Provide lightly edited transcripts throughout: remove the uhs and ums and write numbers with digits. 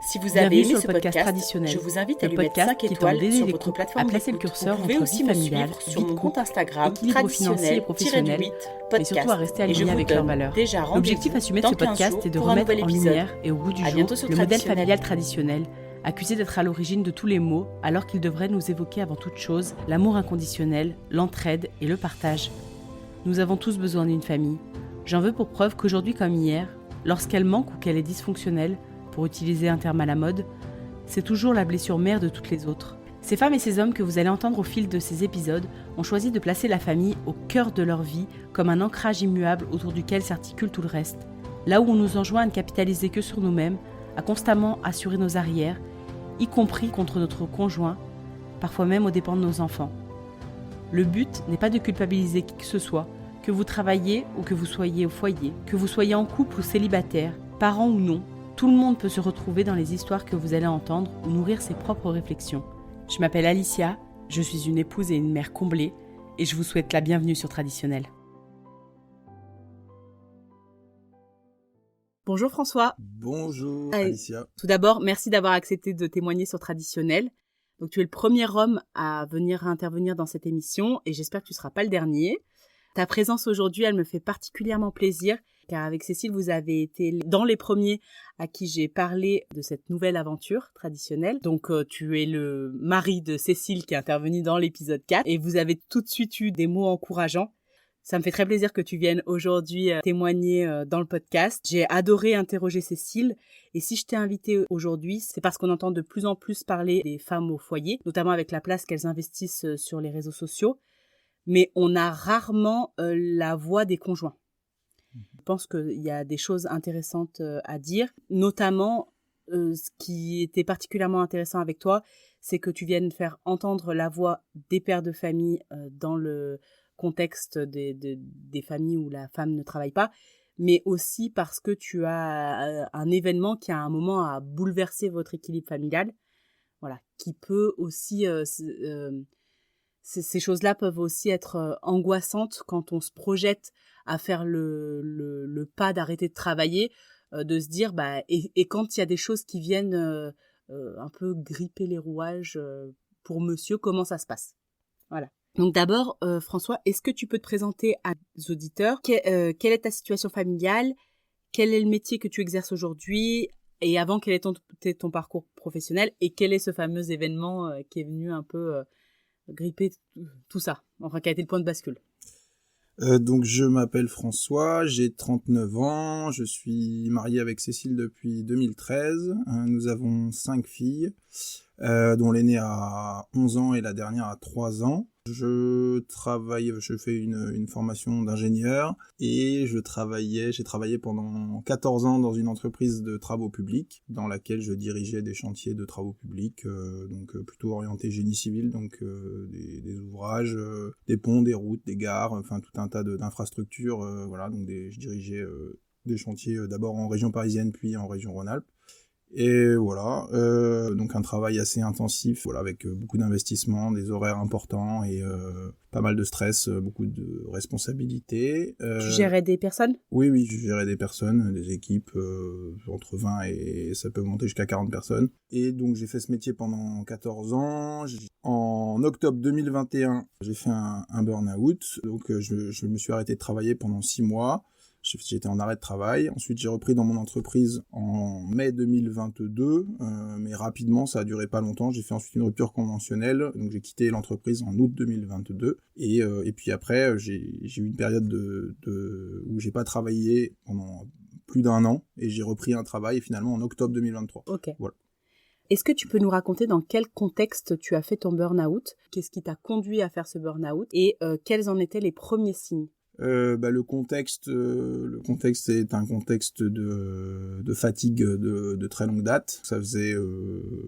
Si vous avez Bienvenue aimé sur ce le podcast podcast, traditionnel, je vous invite à le lui mettre podcast 5 qui tente étoiles d'aider sur les votre couples plateforme à placer le d'écoute. curseur Vous pouvez entre aussi vie me familiale, suivre vie sur de mon couple, compte Instagram équilibre financier et professionnel, traditionnel-8 mais surtout à rester podcast. Et je aligné vous avec leurs donne valeurs. déjà L'objectif rendez-vous assumé de dans ce 15 podcast jours est de pour un remettre nouvel en épisode. lumière et au goût du À jour bientôt sur le modèle Traditionnel. familial traditionnel, accusé d'être à l'origine de tous les maux, alors qu'il devrait nous évoquer avant toute chose l'amour inconditionnel, l'entraide et le partage. Nous avons tous besoin d'une famille. J'en veux pour preuve qu'aujourd'hui comme hier, lorsqu'elle manque ou qu'elle est dysfonctionnelle, pour utiliser un terme à la mode, c'est toujours la blessure mère de toutes les autres. Ces femmes et ces hommes que vous allez entendre au fil de ces épisodes ont choisi de placer la famille au cœur de leur vie comme un ancrage immuable autour duquel s'articule tout le reste. Là où on nous enjoint à ne capitaliser que sur nous-mêmes, à constamment assurer nos arrières, y compris contre notre conjoint, parfois même aux dépens de nos enfants. Le but n'est pas de culpabiliser qui que ce soit, que vous travailliez ou que vous soyez au foyer, que vous soyez en couple ou célibataire, parents ou non, tout le monde peut se retrouver dans les histoires que vous allez entendre ou nourrir ses propres réflexions. Je m'appelle Alicia, je suis une épouse et une mère comblée, et je vous souhaite la bienvenue sur Traditionnel. Bonjour François. Bonjour Allez. Alicia. Tout d'abord, merci d'avoir accepté de témoigner sur Traditionnel. Donc tu es le premier homme à venir intervenir dans cette émission, et j'espère que tu ne seras pas le dernier. Ta présence aujourd'hui, elle me fait particulièrement plaisir, car avec Cécile, vous avez été dans les premiers à qui j'ai parlé de cette nouvelle aventure traditionnelle. Donc, tu es le mari de Cécile qui est intervenu dans l'épisode 4, et vous avez tout de suite eu des mots encourageants. Ça me fait très plaisir que tu viennes aujourd'hui témoigner dans le podcast. J'ai adoré interroger Cécile, et si je t'ai invitée aujourd'hui, c'est parce qu'on entend de plus en plus parler des femmes au foyer, notamment avec la place qu'elles investissent sur les réseaux sociaux. Mais on a rarement la voix des conjoints. Je pense qu'il y a des choses intéressantes à dire, notamment ce qui était particulièrement intéressant avec toi, c'est que tu viennes faire entendre la voix des pères de famille dans le contexte des familles où la femme ne travaille pas, mais aussi parce que tu as un événement qui à un moment a bouleversé votre équilibre familial, voilà, qui peut aussi... Ces choses-là peuvent aussi être angoissantes quand on se projette à faire le pas d'arrêter de travailler, de se dire, et quand il y a des choses qui viennent un peu gripper les rouages pour monsieur, comment ça se passe? Voilà. Donc d'abord, François, est-ce que tu peux te présenter à nos auditeurs? Quelle est ta situation familiale? Quel est le métier que tu exerces aujourd'hui? Et avant, quel est ton parcours professionnel? Et quel est ce fameux événement qui est venu un peu... gripper tout ça, enfin qui a été le point de bascule. Donc je m'appelle François, j'ai 39 ans, je suis marié avec Cécile depuis 2013, nous avons 5 filles, dont l'aînée a 11 ans et la dernière a 3 ans. Je fais une formation d'ingénieur et j'ai travaillé pendant 14 ans dans une entreprise de travaux publics dans laquelle je dirigeais des chantiers de travaux publics, plutôt orientés génie civil, des ouvrages, des ponts, des routes, des gares, enfin tout un tas d'infrastructures, je dirigeais des chantiers d'abord en région parisienne puis en région Rhône-Alpes. Et voilà, donc un travail assez intensif, avec beaucoup d'investissements, des horaires importants et pas mal de stress, beaucoup de responsabilités. Tu gérais des personnes ? Oui, je gérais des personnes, des équipes entre 20 et ça peut monter jusqu'à 40 personnes. Et donc j'ai fait ce métier pendant 14 ans. En octobre 2021, j'ai fait un burn-out, donc je me suis arrêté de travailler pendant 6 mois. J'étais en arrêt de travail. Ensuite, j'ai repris dans mon entreprise en mai 2022, mais rapidement, ça a duré pas longtemps. J'ai fait ensuite une rupture conventionnelle, donc j'ai quitté l'entreprise en août 2022. Et puis après, j'ai eu une période où j'ai pas travaillé pendant plus d'1 an, et j'ai repris un travail finalement en octobre 2023. Ok. Voilà. Est-ce que tu peux nous raconter dans quel contexte tu as fait ton burn-out? Qu'est-ce qui t'a conduit à faire ce burn-out? Et quels en étaient les premiers signes? Le contexte est un contexte de fatigue de très longue date. Ça faisait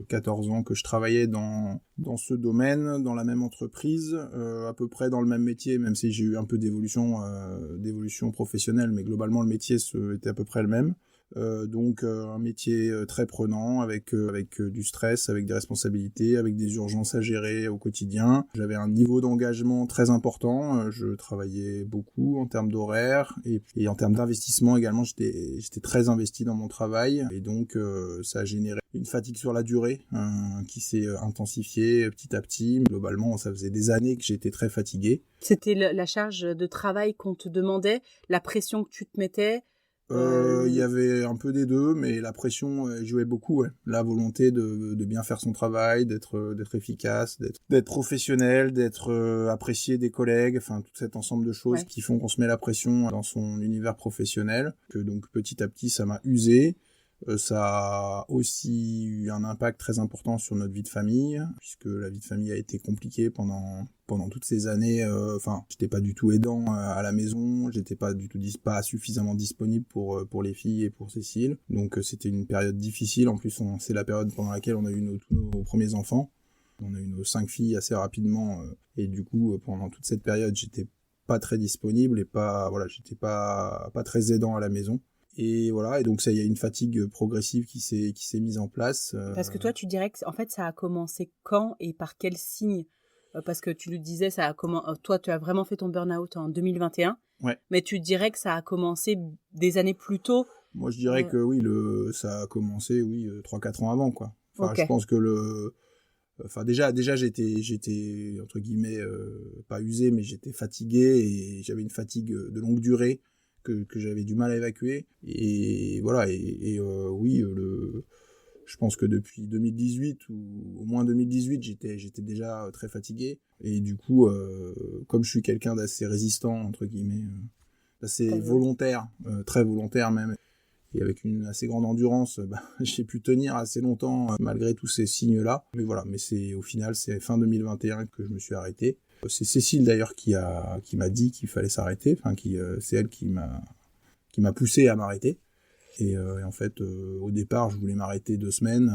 14 ans que je travaillais dans ce domaine, dans la même entreprise, à peu près dans le même métier, même si j'ai eu un peu d'évolution professionnelle, mais globalement le métier était à peu près le même. Donc un métier très prenant avec du stress, avec des responsabilités, avec des urgences à gérer au quotidien. J'avais un niveau d'engagement très important, je travaillais beaucoup en termes d'horaire et en termes d'investissement également, j'étais très investi dans mon travail et donc ça a généré une fatigue sur la durée qui s'est intensifiée petit à petit. Globalement, ça faisait des années que j'étais très fatigué. C'était la charge de travail qu'on te demandait, la pression que tu te mettais? Il y avait un peu des deux, mais la pression jouait beaucoup. Ouais. La volonté de bien faire son travail, d'être efficace, d'être professionnel, d'être apprécié des collègues, enfin tout cet ensemble de choses qui font qu'on se met la pression dans son univers professionnel. Donc petit à petit, ça m'a usé. Ça a aussi eu un impact très important sur notre vie de famille, puisque la vie de famille a été compliquée pendant toutes ces années. J'étais pas du tout aidant à la maison, j'étais pas du tout pas suffisamment disponible pour les filles et pour Cécile. Donc c'était une période difficile. En plus, c'est la période pendant laquelle on a eu tous nos premiers enfants. On a eu nos 5 filles assez rapidement, et du coup, pendant toute cette période, j'étais pas très disponible et j'étais pas très aidant à la maison. Et voilà, et donc ça, il y a une fatigue progressive qui s'est mise en place. Parce que toi, tu dirais que en fait, ça a commencé quand et par quel signe? Parce que tu le disais, toi, tu as vraiment fait ton burn-out en 2021. Ouais. Mais tu dirais que ça a commencé des années plus tôt? Moi, je dirais que oui, ça a commencé 3-4 ans avant, quoi. Enfin, Okay. je pense que déjà j'étais entre guillemets pas usé, mais j'étais fatigué et j'avais une fatigue de longue durée que j'avais du mal à évacuer. Et voilà, je pense que depuis 2018 ou au moins 2018, j'étais déjà très fatigué. Et du coup, comme je suis quelqu'un d'assez résistant, entre guillemets, assez volontaire, très volontaire même, et avec une assez grande endurance, j'ai pu tenir assez longtemps malgré tous ces signes-là. Mais voilà, au final, c'est fin 2021 que je me suis arrêté. C'est Cécile d'ailleurs qui m'a dit qu'il fallait s'arrêter. Enfin, c'est elle qui m'a poussé à m'arrêter. Et en fait, au départ, je voulais m'arrêter 2 semaines.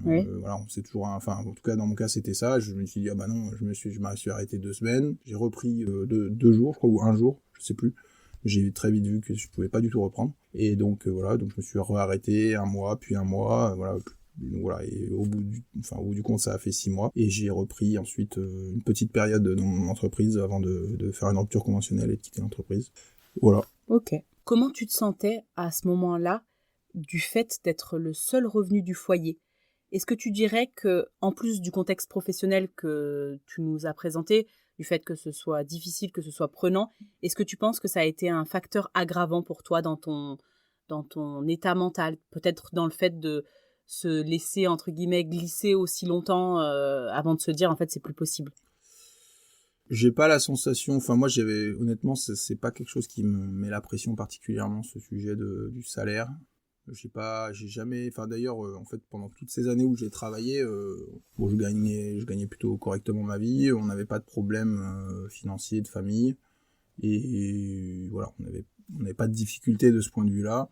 Voilà, c'est toujours, en tout cas dans mon cas, c'était ça. Je me suis dit non, je me suis arrêté 2 semaines. J'ai repris 2 jours, je crois, ou 1 jour, je sais plus. J'ai très vite vu que je pouvais pas du tout reprendre. Et donc donc je me suis réarrêté 1 mois, puis 1 mois, voilà. Donc voilà, et au bout du compte, ça a fait 6 mois. Et j'ai repris ensuite une petite période dans mon entreprise avant de faire une rupture conventionnelle et de quitter l'entreprise. Voilà. Ok. Comment tu te sentais à ce moment-là du fait d'être le seul revenu du foyer? Est-ce que tu dirais que, en plus du contexte professionnel que tu nous as présenté, du fait que ce soit difficile, que ce soit prenant, est-ce que tu penses que ça a été un facteur aggravant pour toi dans ton état mental? Peut-être dans le fait de se laisser, entre guillemets, glisser aussi longtemps avant de se dire, en fait, c'est plus possible? J'ai pas la sensation, moi honnêtement, c'est pas quelque chose qui me met la pression particulièrement, ce sujet du salaire. J'ai jamais, d'ailleurs, en fait, pendant toutes ces années où j'ai travaillé, je gagnais plutôt correctement ma vie, on n'avait pas de problème financier de famille, et voilà, on n'avait pas de difficulté de ce point de vue-là.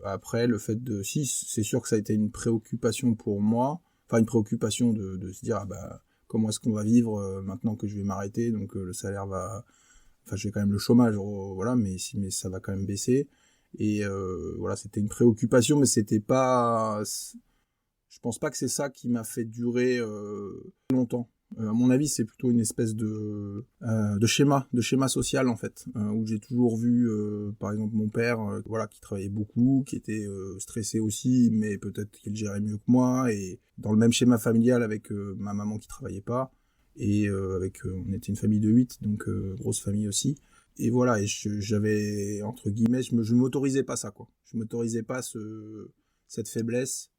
Après, si, c'est sûr que ça a été une préoccupation pour moi, une préoccupation de se dire, comment est-ce qu'on va vivre maintenant que je vais m'arrêter, donc le salaire va, j'ai quand même le chômage, voilà, mais ça va quand même baisser. Et voilà, c'était une préoccupation, mais c'était pas, je pense pas que c'est ça qui m'a fait durer longtemps. À mon avis, c'est plutôt une espèce de schéma social en fait, où j'ai toujours vu, par exemple, mon père, qui travaillait beaucoup, qui était stressé aussi, mais peut-être qu'il gérait mieux que moi, et dans le même schéma familial avec ma maman qui travaillait pas, et on était une famille de 8, donc grosse famille aussi. Et voilà, et j'avais, entre guillemets, je m'autorisais pas ça, quoi. Je m'autorisais pas cette faiblesse.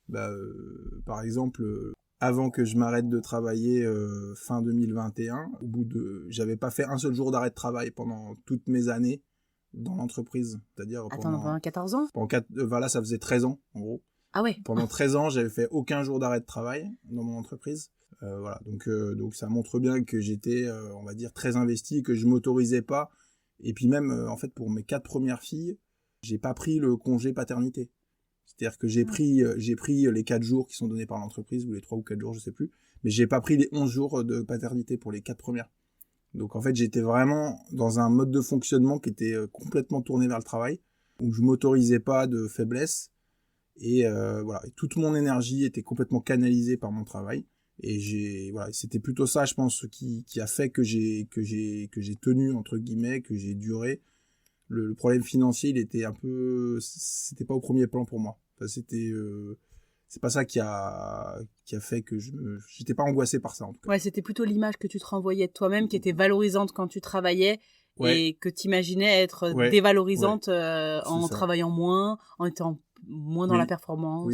Par exemple, avant que je m'arrête de travailler fin 2021, j'avais pas fait un seul jour d'arrêt de travail pendant toutes mes années dans l'entreprise. C'est-à-dire pendant 14 ans? Voilà, ça faisait 13 ans, en gros. Ah ouais. Pendant 13 ans, j'avais fait aucun jour d'arrêt de travail dans mon entreprise. Voilà, donc ça montre bien que j'étais, on va dire, très investi, que je m'autorisais pas. Et puis même, en fait, pour mes 4 premières filles, j'ai pas pris le congé paternité. C'est-à-dire que j'ai pris les 4 jours qui sont donnés par l'entreprise, ou les 3 ou 4 jours, je sais plus. Mais j'ai pas pris les 11 jours de paternité pour les 4 premières. Donc en fait, j'étais vraiment dans un mode de fonctionnement qui était complètement tourné vers le travail. où je m'autorisais pas de faiblesse. Et voilà, et toute mon énergie était complètement canalisée par mon travail. Et voilà, c'était plutôt ça, je pense, qui a fait que j'ai tenu, entre guillemets, que j'ai duré. Le problème financier, c'était pas au premier plan pour moi. Enfin, c'est pas ça qui a fait que j'étais pas angoissé par ça, en tout cas. Ouais, c'était plutôt l'image que tu te renvoyais de toi-même qui était valorisante quand tu travaillais et que tu imaginais être dévalorisante en travaillant moins, en étant moins dans la performance.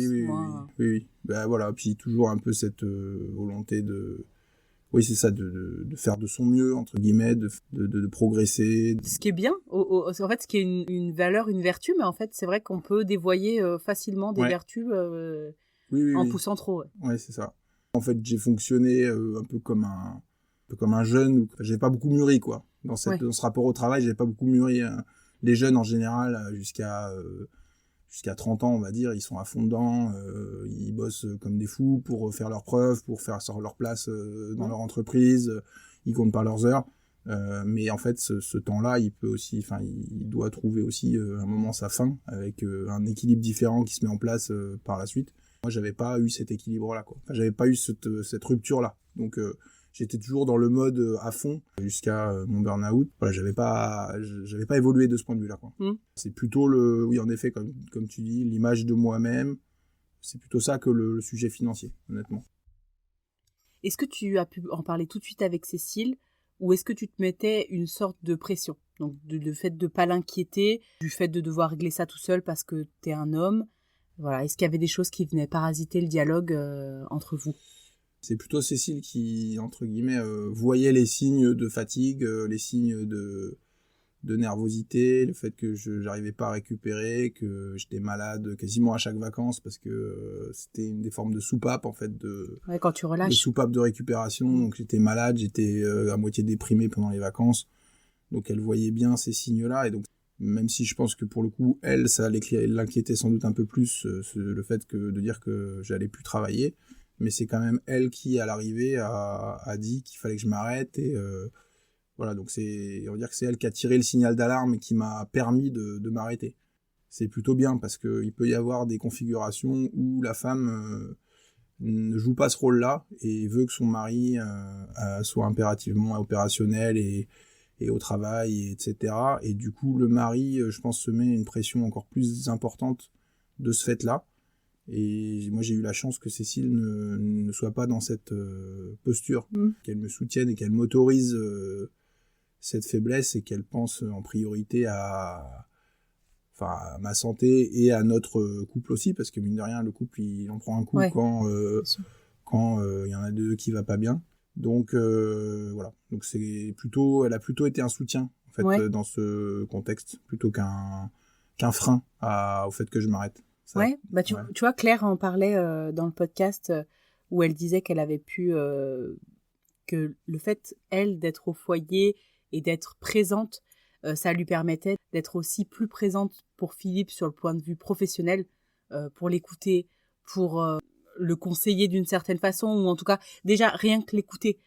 Oui. Ben voilà, puis toujours un peu cette volonté oui, c'est ça, de faire de son mieux, entre guillemets, de progresser. Ce qui est bien, en fait, ce qui est une valeur, une vertu, mais en fait, c'est vrai qu'on peut dévoyer facilement des vertus en poussant trop. Ouais, c'est ça. En fait, j'ai fonctionné un peu comme un jeune. J'avais pas beaucoup mûri, quoi. Dans ce rapport au travail, j'avais pas beaucoup mûri. Les jeunes, en général, jusqu'à 30 ans, on va dire, ils sont à fond dedans, ils bossent comme des fous pour faire leurs preuves, pour faire leur place dans leur entreprise, ils comptent pas leurs heures. Mais en fait, ce temps-là, il doit trouver aussi un moment sa fin, avec un équilibre différent qui se met en place par la suite. Moi, j'avais pas eu cet équilibre-là, quoi. Enfin, j'avais pas eu cette rupture-là. Donc, j'étais toujours dans le mode à fond jusqu'à mon burn-out. Voilà, j'avais pas évolué de ce point de vue-là, quoi. C'est plutôt oui, en effet, comme tu dis, l'image de moi-même. C'est plutôt ça que le sujet financier, honnêtement. Est-ce que tu as pu en parler tout de suite avec Cécile ou est-ce que tu te mettais une sorte de pression? Donc, le fait de pas l'inquiéter, du fait de devoir régler ça tout seul parce que t'es un homme. Voilà. Est-ce qu'il y avait des choses qui venaient parasiter le dialogue entre vous? C'est plutôt Cécile qui, entre guillemets, voyait les signes de fatigue, les signes de nervosité, le fait que j'arrivais pas à récupérer, que j'étais malade quasiment à chaque vacances parce que c'était une des formes de soupape, en fait, quand tu relâches. De soupape de récupération. Donc j'étais malade, j'étais à moitié déprimé pendant les vacances. Donc elle voyait bien ces signes-là. Et donc, même si je pense que pour le coup, elle, ça l'inquiétait sans doute un peu plus, le fait de dire que j'allais plus travailler. Mais c'est quand même elle qui, à l'arrivée, a dit qu'il fallait que je m'arrête. Et voilà, donc on va dire que c'est elle qui a tiré le signal d'alarme et qui m'a permis de m'arrêter. C'est plutôt bien parce qu'il peut y avoir des configurations où la femme ne joue pas ce rôle-là et veut que son mari soit impérativement opérationnel et au travail, etc. Et du coup, le mari, je pense, se met une pression encore plus importante de ce fait-là. Et moi, j'ai eu la chance que Cécile ne soit pas dans cette posture, qu'elle me soutienne et qu'elle m'autorise cette faiblesse et qu'elle pense en priorité à ma santé et à notre couple aussi, parce que mine de rien, le couple, il en prend un coup quand il y en a deux qui va pas bien. Donc voilà. Donc elle a plutôt été un soutien en fait dans ce contexte plutôt qu'un frein au fait que je m'arrête. Ça, tu vois, Claire en parlait dans le podcast où elle disait qu'elle avait pu que le fait elle d'être au foyer et d'être présente, ça lui permettait d'être aussi plus présente pour Philippe sur le point de vue professionnel, pour l'écouter, pour le conseiller d'une certaine façon, ou en tout cas déjà rien que l'écouter,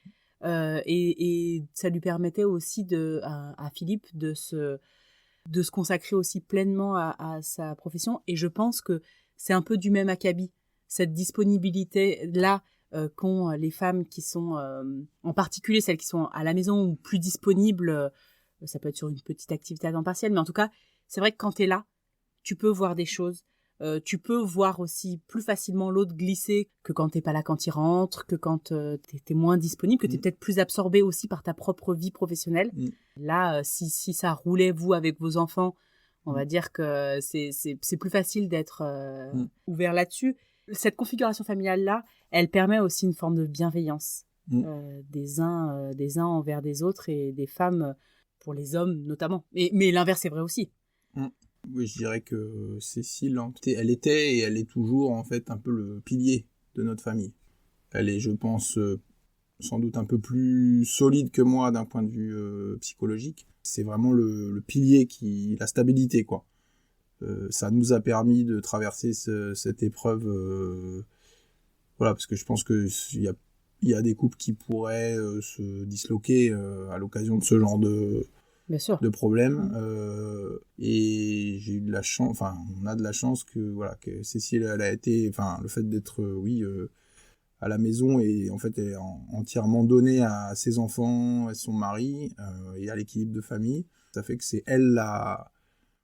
et ça lui permettait aussi à Philippe de se consacrer aussi pleinement à sa profession. Et je pense que c'est un peu du même acabit, cette disponibilité-là qu'ont les femmes qui sont, en particulier celles qui sont à la maison ou plus disponibles, ça peut être sur une petite activité à temps partiel, mais en tout cas, c'est vrai que quand tu es là, tu peux voir des choses, tu peux voir aussi plus facilement l'autre glisser que quand t'es pas là quand il rentre, que quand t'es moins disponible, que t'es peut-être plus absorbé aussi par ta propre vie professionnelle. Là, si ça roulait, vous, avec vos enfants, on va dire que c'est plus facile d'être ouvert là-dessus. Cette configuration familiale-là, elle permet aussi une forme de bienveillance des uns envers des autres et des femmes pour les hommes notamment. Mais l'inverse est vrai aussi. Oui, je dirais que Cécile, elle était et elle est toujours en fait un peu le pilier de notre famille. Elle est, je pense, sans doute un peu plus solide que moi d'un point de vue psychologique. C'est vraiment le pilier la stabilité, quoi. Ça nous a permis de traverser cette épreuve. Voilà, parce que je pense que il y a des couples qui pourraient se disloquer à l'occasion de ce genre Bien sûr. de problèmes. Et j'ai eu de la chance, enfin, on a de la chance que Cécile, elle a été, enfin, le fait d'être, à la maison et en fait, elle est entièrement donnée à ses enfants, à son mari et à l'équilibre de famille. Ça fait que c'est elle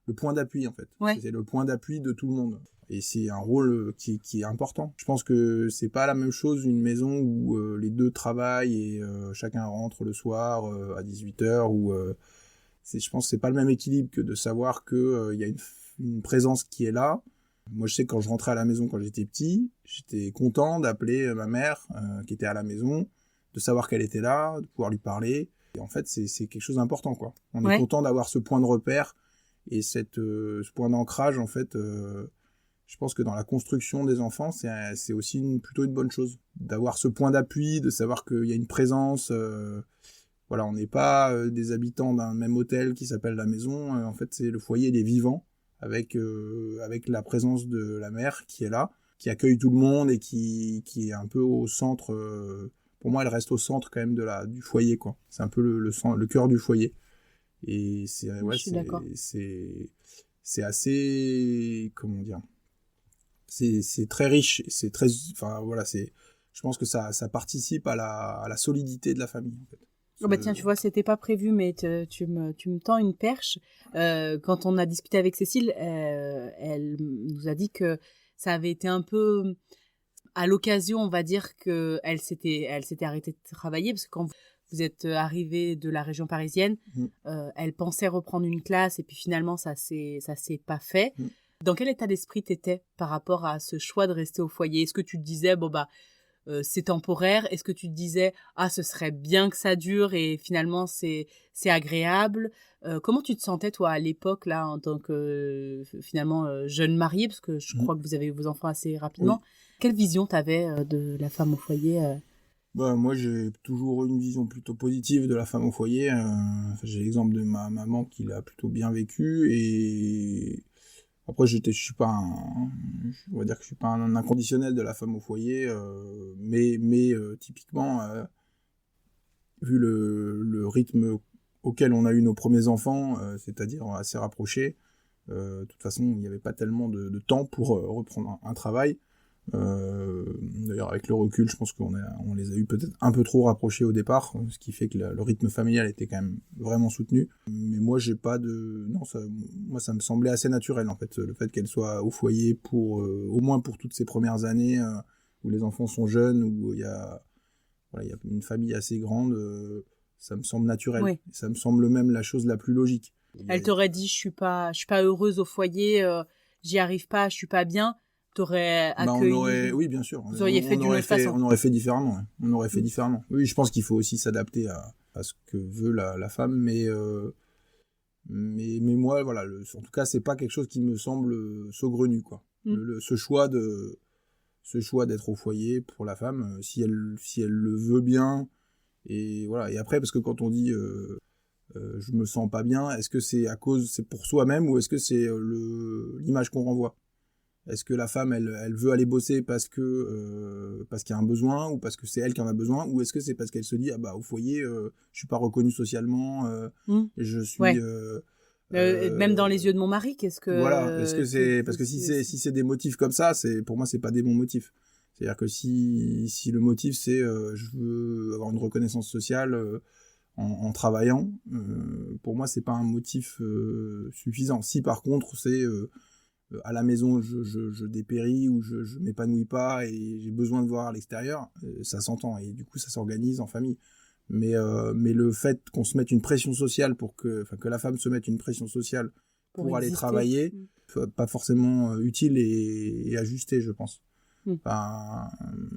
le point d'appui, en fait. Ouais. C'est le point d'appui de tout le monde. Et c'est un rôle qui est important. Je pense que c'est pas la même chose une maison où les deux travaillent et chacun rentre le soir à 18h ou je pense que c'est pas le même équilibre que de savoir que il y a une présence qui est là. Moi, je sais que quand je rentrais à la maison quand j'étais petit, j'étais content d'appeler ma mère qui était à la maison, de savoir qu'elle était là, de pouvoir lui parler. Et en fait, c'est quelque chose d'important, quoi. On est content d'avoir ce point de repère et ce point d'ancrage, en fait. Je pense que dans la construction des enfants, c'est aussi plutôt une bonne chose d'avoir ce point d'appui, de savoir qu'il y a une présence. Voilà, on n'est pas des habitants d'un même hôtel qui s'appelle la maison. En fait, c'est le foyer des vivants avec la présence de la mère qui est là, qui accueille tout le monde et qui est un peu au centre. Pour moi, elle reste au centre quand même du foyer, quoi. C'est un peu le cœur du foyer. Et c'est assez, comment dire, c'est très riche, c'est très, enfin voilà, je pense que ça participe à la solidité de la famille, en fait. Oh bah tiens, tu vois, c'était pas prévu, mais tu me tends une perche. Quand on a discuté avec Cécile, elle nous a dit que ça avait été un peu à l'occasion, on va dire, que elle s'était arrêtée de travailler, parce que quand vous êtes arrivé de la région parisienne, elle pensait reprendre une classe et puis finalement ça s'est pas fait. Dans quel état d'esprit t'étais par rapport à ce choix de rester au foyer? Est-ce que tu te disais bon bah c'est temporaire? Est-ce que tu te disais ah ce serait bien que ça dure et finalement c'est agréable? Comment tu te sentais toi à l'époque là en tant que finalement jeune mariée, parce que je crois que vous avez eu vos enfants assez rapidement. Quelle vision t'avais de la femme au foyer? Bah, moi, j'ai toujours eu une vision plutôt positive de la femme au foyer. J'ai l'exemple de ma maman qui l'a plutôt bien vécu. Et après, je suis pas on va dire que je suis pas un inconditionnel de la femme au foyer. Mais typiquement, vu le rythme auquel on a eu nos premiers enfants, c'est-à-dire assez rapprochés, de toute façon, il n'y avait pas tellement de temps pour reprendre un travail. D'ailleurs, avec le recul, je pense qu'on les a eu peut-être un peu trop rapprochés au départ, ce qui fait que le rythme familial était quand même vraiment soutenu. Mais moi, moi, ça me semblait assez naturel, en fait, le fait qu'elle soit au foyer pour, au moins pour toutes ces premières années, où les enfants sont jeunes, où il y a une famille assez grande, ça me semble naturel. Oui. Ça me semble même la chose la plus logique. Elle t'aurait dit je suis pas heureuse au foyer, j'y arrive pas, je suis pas bien. T'aurais accueilli. Oui, bien sûr. Vous auriez fait d'une autre façon. On aurait fait différemment. Ouais. On aurait fait différemment. Oui, je pense qu'il faut aussi s'adapter à ce que veut la femme, mais moi, voilà, en tout cas, c'est pas quelque chose qui me semble saugrenu, quoi. Ce choix d'être au foyer pour la femme, si elle le veut bien, et voilà. Et après, parce que quand on dit je me sens pas bien, est-ce que c'est pour soi-même ou est-ce que c'est l'image qu'on renvoie? Est-ce que la femme, elle veut aller bosser parce qu'il y a un besoin, ou parce que c'est elle qui en a besoin, ou est-ce que c'est parce qu'elle se dit ah bah au foyer je suis pas reconnue socialement, je suis même dans les yeux de mon mari, qu'est-ce que voilà, est-ce que c'est parce que si c'est des motifs comme ça, pour moi c'est pas des bons motifs. C'est-à-dire que si le motif c'est je veux avoir une reconnaissance sociale en travaillant, pour moi c'est pas un motif suffisant. Si par contre c'est à la maison je dépéris ou je m'épanouis pas et j'ai besoin de voir à l'extérieur, ça s'entend et du coup ça s'organise en famille. Mais le fait qu'on se mette une pression sociale que la femme se mette une pression sociale pour aller travailler, pas forcément utile et ajusté, je pense. Enfin,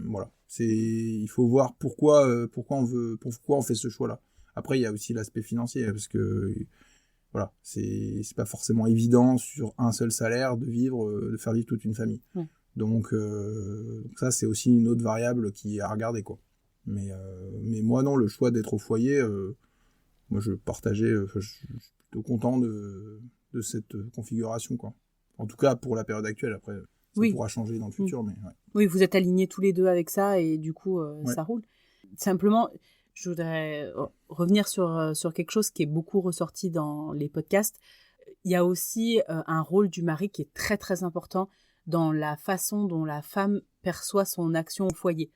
voilà. Il faut voir pourquoi on fait ce choix-là. Après, il y a aussi l'aspect financier, parce que voilà, c'est pas forcément évident sur un seul salaire de faire vivre toute une famille. Donc ça, c'est aussi une autre variable qui est à regarder, quoi. Mais moi, non, le choix d'être au foyer, moi, je suis plutôt content de cette configuration, quoi. En tout cas, pour la période actuelle. Après, ça pourra changer dans le futur, mais ouais. Oui, vous êtes alignés tous les deux avec ça, et du coup, ça roule. Simplement, je voudrais revenir sur quelque chose qui est beaucoup ressorti dans les podcasts. Il y a aussi un rôle du mari qui est très très important dans la façon dont la femme perçoit son action au foyer.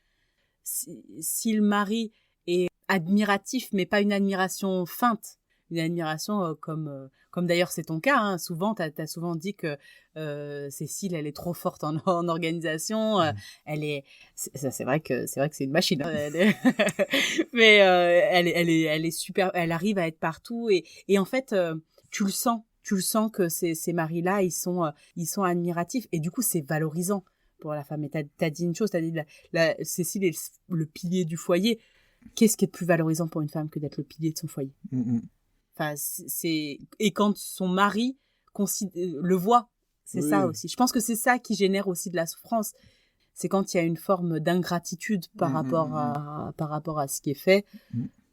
Si le mari est admiratif, mais pas une admiration feinte, une admiration comme d'ailleurs c'est ton cas, hein. Souvent, t'as souvent dit que Cécile, elle est trop forte en organisation. C'est vrai que c'est une machine, hein. Mais elle est super, elle arrive à être partout et en fait, tu le sens que ces maris-là, ils sont admiratifs et du coup, c'est valorisant pour la femme. Et t'as dit une chose, t'as dit Cécile est le pilier du foyer. Qu'est-ce qui est de plus valorisant pour une femme que d'être le pilier de son foyer? Enfin, et quand son mari le voit, c'est ça aussi. Je pense que c'est ça qui génère aussi de la souffrance. C'est quand il y a une forme d'ingratitude par rapport à ce qui est fait,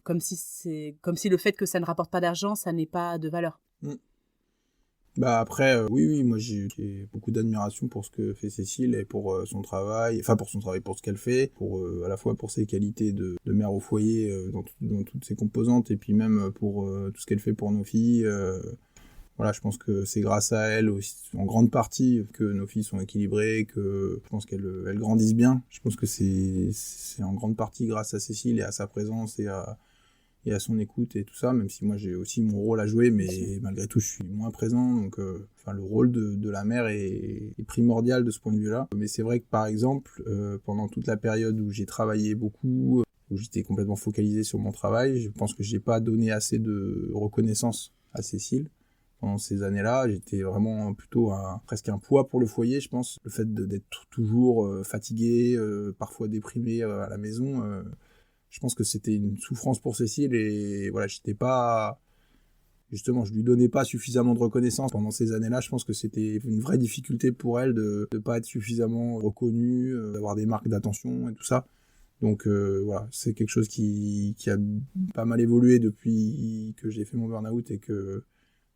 comme si le fait que ça ne rapporte pas d'argent, ça n'est pas de valeur. Bah après, oui, moi j'ai beaucoup d'admiration pour ce que fait Cécile et pour son travail, pour ce qu'elle fait, à la fois pour ses qualités de mère au foyer dans toutes ses composantes et puis même pour tout ce qu'elle fait pour nos filles. Voilà, je pense que c'est grâce à elle aussi, en grande partie, que nos filles sont équilibrées, que je pense qu'elles grandissent bien. Je pense que c'est en grande partie grâce à Cécile et à sa présence et à son écoute et tout ça, même si moi j'ai aussi mon rôle à jouer, mais malgré tout je suis moins présent, donc le rôle de la mère est primordial de ce point de vue-là. Mais c'est vrai que par exemple, pendant toute la période où j'ai travaillé beaucoup, où j'étais complètement focalisé sur mon travail, je pense que j'ai pas donné assez de reconnaissance à Cécile. Pendant ces années-là, j'étais vraiment plutôt presque un poids pour le foyer, je pense. Le fait d'être toujours fatigué, parfois déprimé à la maison, je pense que c'était une souffrance pour Cécile et voilà, justement, je lui donnais pas suffisamment de reconnaissance pendant ces années-là. Je pense que c'était une vraie difficulté pour elle de pas être suffisamment reconnue, d'avoir des marques d'attention et tout ça. Donc voilà, c'est quelque chose qui a pas mal évolué depuis que j'ai fait mon burn-out et que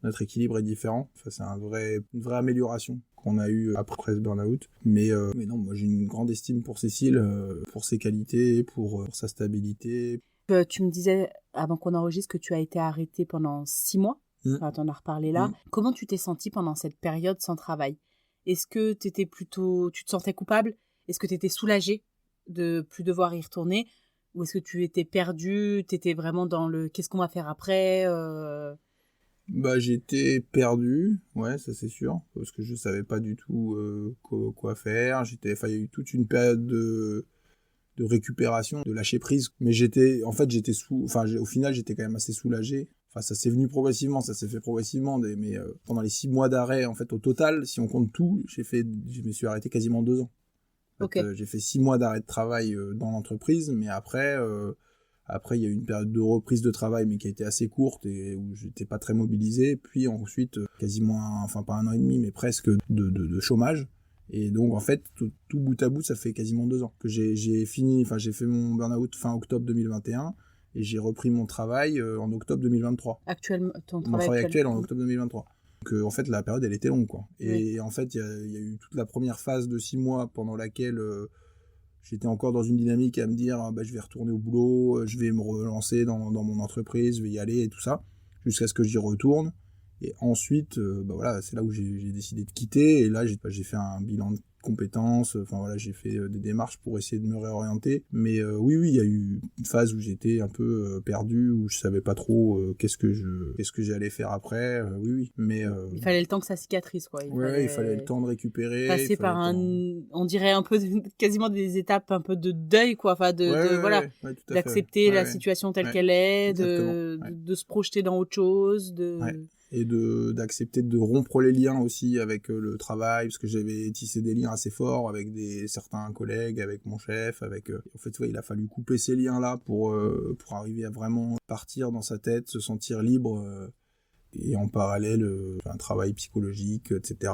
notre équilibre est différent. Enfin, c'est une vraie amélioration qu'on a eue après ce burn-out. Mais non, moi j'ai une grande estime pour Cécile, pour ses qualités, pour sa stabilité. Tu me disais, avant qu'on enregistre, que tu as été arrêtée pendant 6 mois. Enfin, t'en as reparlé là. Comment tu t'es sentie pendant cette période sans travail? Est-ce que tu te sentais coupable? Est-ce que tu étais soulagée de plus devoir y retourner? Ou est-ce que tu étais perdue? Tu étais vraiment dans le qu'est-ce qu'on va faire après? Bah, j'étais perdu, ouais, ça c'est sûr, parce que je savais pas du tout quoi faire. Il y a eu toute une période de récupération, de lâcher prise, mais au final, j'étais quand même assez soulagé. Enfin, ça s'est fait progressivement, mais pendant les 6 mois d'arrêt, en fait, au total, si on compte tout, je me suis arrêté quasiment 2 ans. En fait, j'ai fait 6 mois d'arrêt de travail dans l'entreprise, mais après, il y a eu une période de reprise de travail, mais qui a été assez courte et où j'étais pas très mobilisé. Puis ensuite, quasiment, pas 1 an et demi, mais presque de chômage. Et donc, en fait, tout bout à bout, ça fait quasiment 2 ans que j'ai fait mon burn-out fin octobre 2021 et j'ai repris mon travail en octobre 2023. Actuellement, ton mon travail actuel en octobre 2023. Donc, en fait, la période, elle était longue, quoi. Et en fait, il y a eu toute la première phase de 6 mois pendant laquelle j'étais encore dans une dynamique à me dire je vais retourner au boulot, je vais me relancer dans mon entreprise, je vais y aller et tout ça, jusqu'à ce que j'y retourne. Et ensuite, voilà, c'est là où j'ai décidé de quitter. Et là, j'ai fait un bilan de compétences. Enfin voilà, j'ai fait des démarches pour essayer de me réorienter. Mais oui, il y a eu une phase où j'étais un peu perdu, où je savais pas trop qu'est-ce que j'allais faire après. Oui. Mais il fallait le temps que ça cicatrise, quoi. Il fallait le temps de récupérer. Passer par on dirait un peu quasiment des étapes un peu de deuil, quoi. Enfin, d'accepter la situation telle qu'elle est, de se projeter dans autre chose, et d'accepter de rompre les liens aussi avec le travail, parce que j'avais tissé des liens assez forts avec certains collègues, avec mon chef, en fait il a fallu couper ces liens là pour arriver à vraiment partir dans sa tête, se sentir libre, et en parallèle un travail psychologique, etc.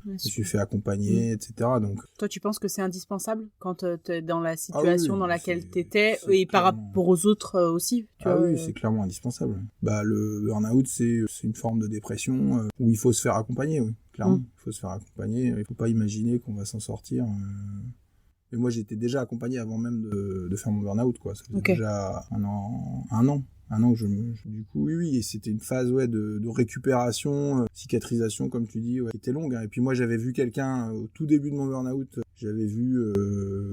Je me suis fait accompagner, etc. Donc toi, tu penses que c'est indispensable quand t'es dans la situation dans laquelle t'étais, et par rapport aux autres aussi, tu vois, oui, c'est clairement indispensable. Le burn-out, c'est une forme de dépression où il faut se faire accompagner, oui, clairement. Il faut se faire accompagner, il faut pas imaginer qu'on va s'en sortir Et moi, j'étais déjà accompagné avant même de faire mon burn-out, quoi. Ça faisait déjà un an que du coup, oui, et c'était une phase, de récupération, cicatrisation, comme tu dis, qui était longue, hein. Et puis moi, j'avais vu quelqu'un, au tout début de mon burn-out, j'avais vu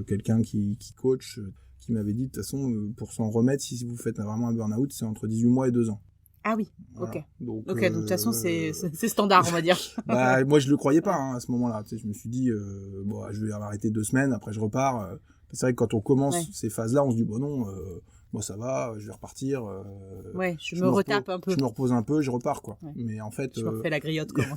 quelqu'un qui coach, qui m'avait dit, de toute façon, pour s'en remettre, si vous faites vraiment un burn-out, c'est entre 18 mois et 2 ans. Ah oui, voilà. ok. Donc, de toute façon, c'est standard, on va dire. Moi, je le croyais pas, hein, à ce moment-là. Tu sais, je me suis dit, je vais arrêter 2 semaines, après je repars. C'est vrai que quand on commence ces phases-là, on se dit, non, moi ça va, je vais repartir. Je me retape un peu. Je me repose un peu, je repars, quoi. Ouais. Mais en fait, je me refais la griotte, comment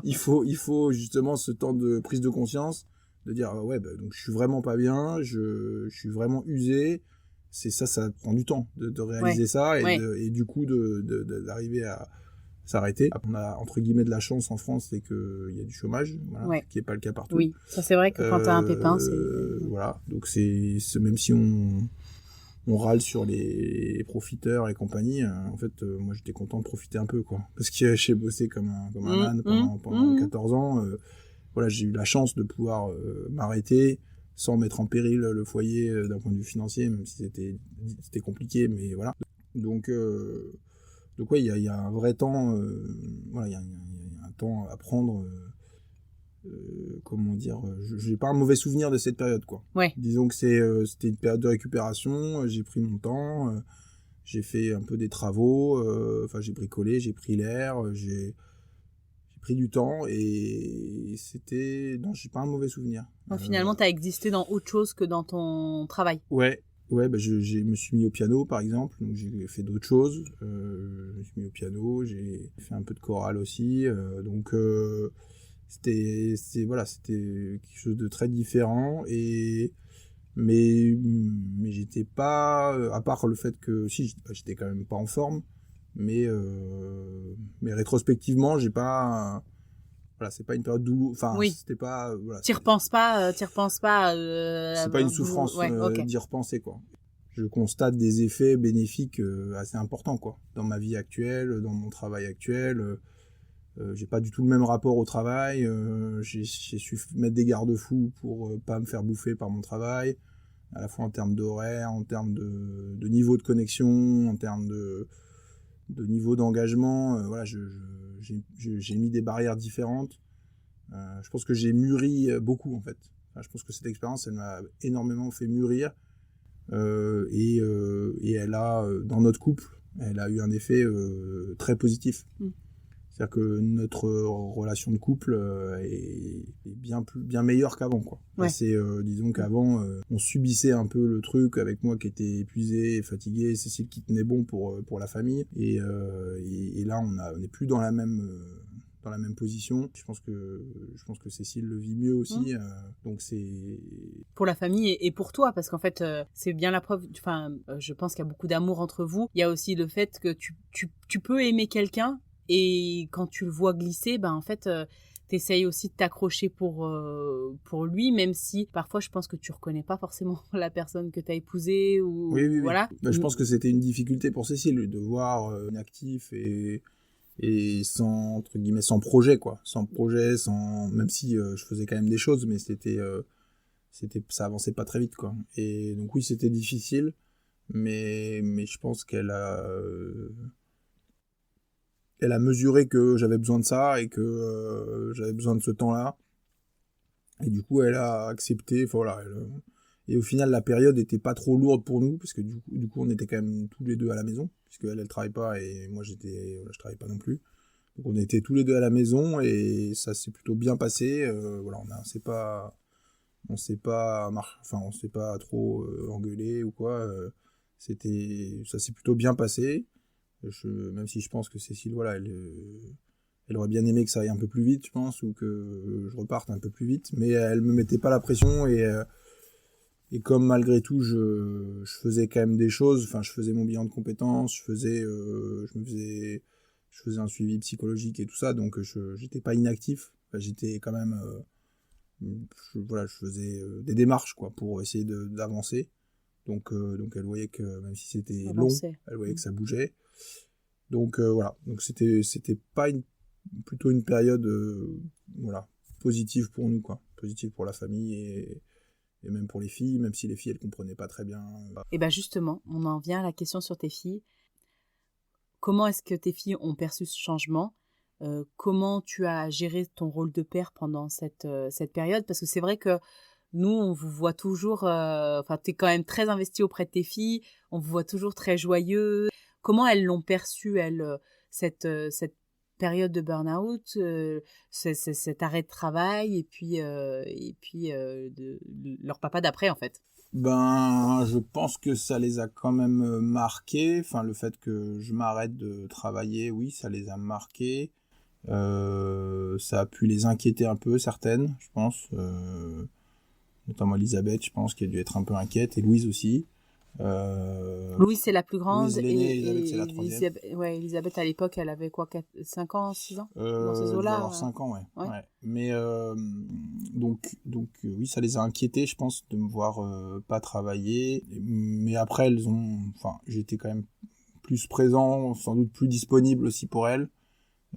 il faut justement ce temps de prise de conscience, de dire, donc je suis vraiment pas bien, je suis vraiment usé. C'est ça prend du temps de réaliser ça et du coup d'arriver à s'arrêter. On a entre guillemets de la chance en France, c'est qu'il y a du chômage, qui n'est pas le cas partout. Oui, ça c'est vrai que quand tu as un pépin, c'est... Voilà, donc c'est même si on râle sur les profiteurs et compagnie, en fait, moi j'étais content de profiter un peu, quoi. Parce que j'ai bossé comme un âne pendant 14 ans. J'ai eu la chance de pouvoir m'arrêter sans mettre en péril le foyer d'un point de vue financier, même si c'était compliqué, mais voilà. Donc il y a un vrai temps, il y a un temps à prendre. Comment dire, j'ai pas un mauvais souvenir de cette période, quoi. Disons que c'était une période de récupération, j'ai pris mon temps, j'ai fait un peu des travaux, j'ai bricolé, j'ai pris l'air, j'ai pris du temps et non, j'ai pas un mauvais souvenir. Finalement, t'as existé dans autre chose que dans ton travail. Je me suis mis au piano, par exemple, donc j'ai fait d'autres choses. Je me suis mis au piano, j'ai fait un peu de chorale aussi, c'était quelque chose de très différent mais j'étais pas, à part le fait que si j'étais quand même pas en forme, mais rétrospectivement j'ai pas, c'est pas une période douloureuse, c'était pas, t'y repenses pas c'est pas une souffrance d'y repenser, quoi. Je constate des effets bénéfiques assez importants, quoi, dans ma vie actuelle, dans mon travail actuel. J'ai pas du tout le même rapport au travail, j'ai su mettre des garde-fous pour pas me faire bouffer par mon travail, à la fois en termes d'horaire, en termes de niveau de connexion, en termes de niveau d'engagement. J'ai mis des barrières différentes. Je pense que j'ai mûri beaucoup, en fait. Je pense que cette expérience, elle m'a énormément fait mûrir, et elle a, dans notre couple, elle a eu un effet très positif. C'est-à-dire que notre relation de couple est bien meilleure qu'avant, quoi. Disons qu'avant, on subissait un peu le truc avec moi qui était épuisé et fatigué, Cécile qui tenait bon pour la famille. Et là, on n'est plus dans la même position. Je pense que Cécile le vit mieux aussi. Donc c'est pour la famille et pour toi, parce qu'en fait, c'est bien la preuve. Je pense qu'il y a beaucoup d'amour entre vous. Il y a aussi le fait que tu peux aimer quelqu'un. Et quand tu le vois glisser, en fait, t'essayes aussi de t'accrocher pour lui, même si parfois je pense que tu reconnais pas forcément la personne que t'as épousée ou voilà. Je pense que c'était une difficulté pour Cécile de voir inactif et sans, entre guillemets, sans projet, quoi. Sans projet, même si je faisais quand même des choses, mais ça avançait pas très vite, quoi. Et donc oui, c'était difficile, mais je pense qu'elle a mesuré que j'avais besoin de ça et que j'avais besoin de ce temps-là. Et du coup, elle a accepté. Et au final, la période n'était pas trop lourde pour nous, parce que du coup, on était quand même tous les deux à la maison, puisque elle travaille pas et moi, je travaille pas non plus. Donc, on était tous les deux à la maison et ça s'est plutôt bien passé. On s'est pas trop engueulé ou quoi. Ça s'est plutôt bien passé. Même si je pense que Cécile, elle aurait bien aimé que ça aille un peu plus vite, je pense, ou que je reparte un peu plus vite, mais elle me mettait pas la pression et comme malgré tout je faisais quand même des choses, je faisais mon bilan de compétences, je faisais un suivi psychologique et tout ça, donc j'étais pas inactif, j'étais quand même je faisais des démarches, quoi, pour essayer d'avancer. Donc elle voyait que même si c'était long, elle voyait que ça bougeait. Donc donc c'était pas plutôt une période positive pour nous, quoi, positive pour la famille et même pour les filles, même si les filles elles comprenaient pas très bien. Et ben justement, on en vient à la question sur tes filles. Comment est-ce que tes filles ont perçu ce changement? Comment tu as géré ton rôle de père pendant cette période? Parce que c'est vrai que nous, on vous voit toujours, tu es quand même très investi auprès de tes filles, on vous voit toujours très joyeux. Comment elles l'ont perçu, elles, cette période de burn-out, cet arrêt de travail et puis leur papa d'après, en fait? Ben, je pense que ça les a quand même marqués. Enfin, le fait que je m'arrête de travailler, oui, ça les a marqués. Ça a pu les inquiéter un peu, certaines, je pense. Notamment Elisabeth, je pense, qui a dû être un peu inquiète, et Louise aussi. Louise, c'est la plus grande. Louise l'aînée, Elisabeth, c'est la troisième. Elisabeth, à l'époque, elle avait quoi, 5 ans, 6 ans? Dans ces Elle devait eaux-là. avoir 5 ans, ouais. Ouais. Ouais. Mais donc oui, ça les a inquiétés, je pense, de me voir pas travailler. Mais après, j'étais quand même plus présent, sans doute plus disponible aussi pour elles.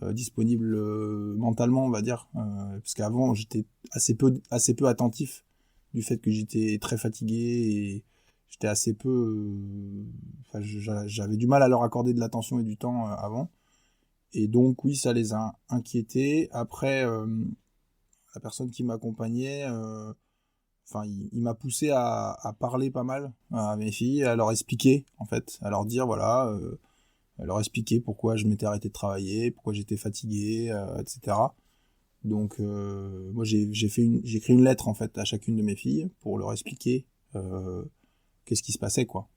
Disponible mentalement, on va dire. Parce qu'avant, j'étais assez peu attentif du fait que j'étais très fatigué et j'étais assez peu... j'avais du mal à leur accorder de l'attention et du temps avant. Et donc, oui, ça les a inquiétés. Après, la personne qui m'accompagnait, il m'a poussé à parler pas mal à mes filles, à leur expliquer, en fait, à leur dire, voilà, à leur expliquer pourquoi je m'étais arrêté de travailler, pourquoi j'étais fatigué, etc. Donc, moi, j'ai écrit une lettre, en fait, à chacune de mes filles pour leur expliquer qu'est-ce qui se passait, quoi.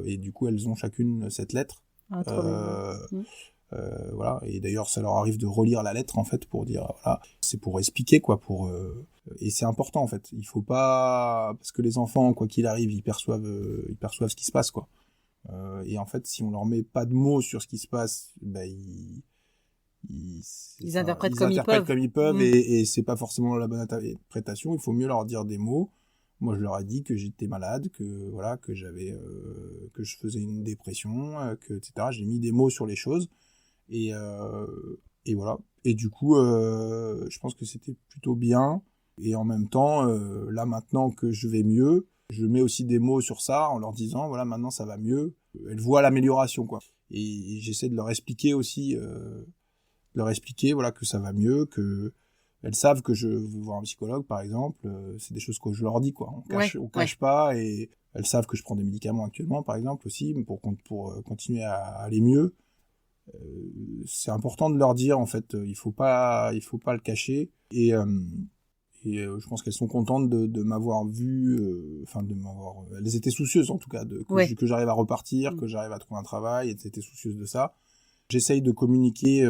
Et du coup, elles ont chacune cette lettre. Ah, trop bien. Voilà, et d'ailleurs ça leur arrive de relire la lettre en fait pour dire voilà, c'est pour expliquer quoi, et c'est important en fait, il faut pas, parce que les enfants quoi qu'il arrive ils perçoivent ce qui se passe quoi, et en fait si on leur met pas de mots sur ce qui se passe, ils interprètent comme ils peuvent. Et c'est pas forcément la bonne interprétation, il faut mieux leur dire des mots. Moi, je leur ai dit que j'étais malade, que voilà, que je faisais une dépression, etc. J'ai mis des mots sur les choses. Et voilà. Et du coup, je pense que c'était plutôt bien. Et en même temps, là maintenant que je vais mieux, je mets aussi des mots sur ça en leur disant, voilà, maintenant ça va mieux. Elles voient l'amélioration, quoi. Et j'essaie de leur expliquer aussi, voilà, que ça va mieux, que elles savent que je veux voir un psychologue, par exemple. C'est des choses que je leur dis, quoi. On cache pas. Et elles savent que je prends des médicaments actuellement, par exemple, aussi, pour continuer à aller mieux. C'est important de leur dire en fait, il faut pas le cacher, et je pense qu'elles sont contentes de m'avoir vu, elles étaient soucieuses en tout cas que j'arrive à repartir, que j'arrive à trouver un travail, elles étaient soucieuses de ça. J'essaye de communiquer,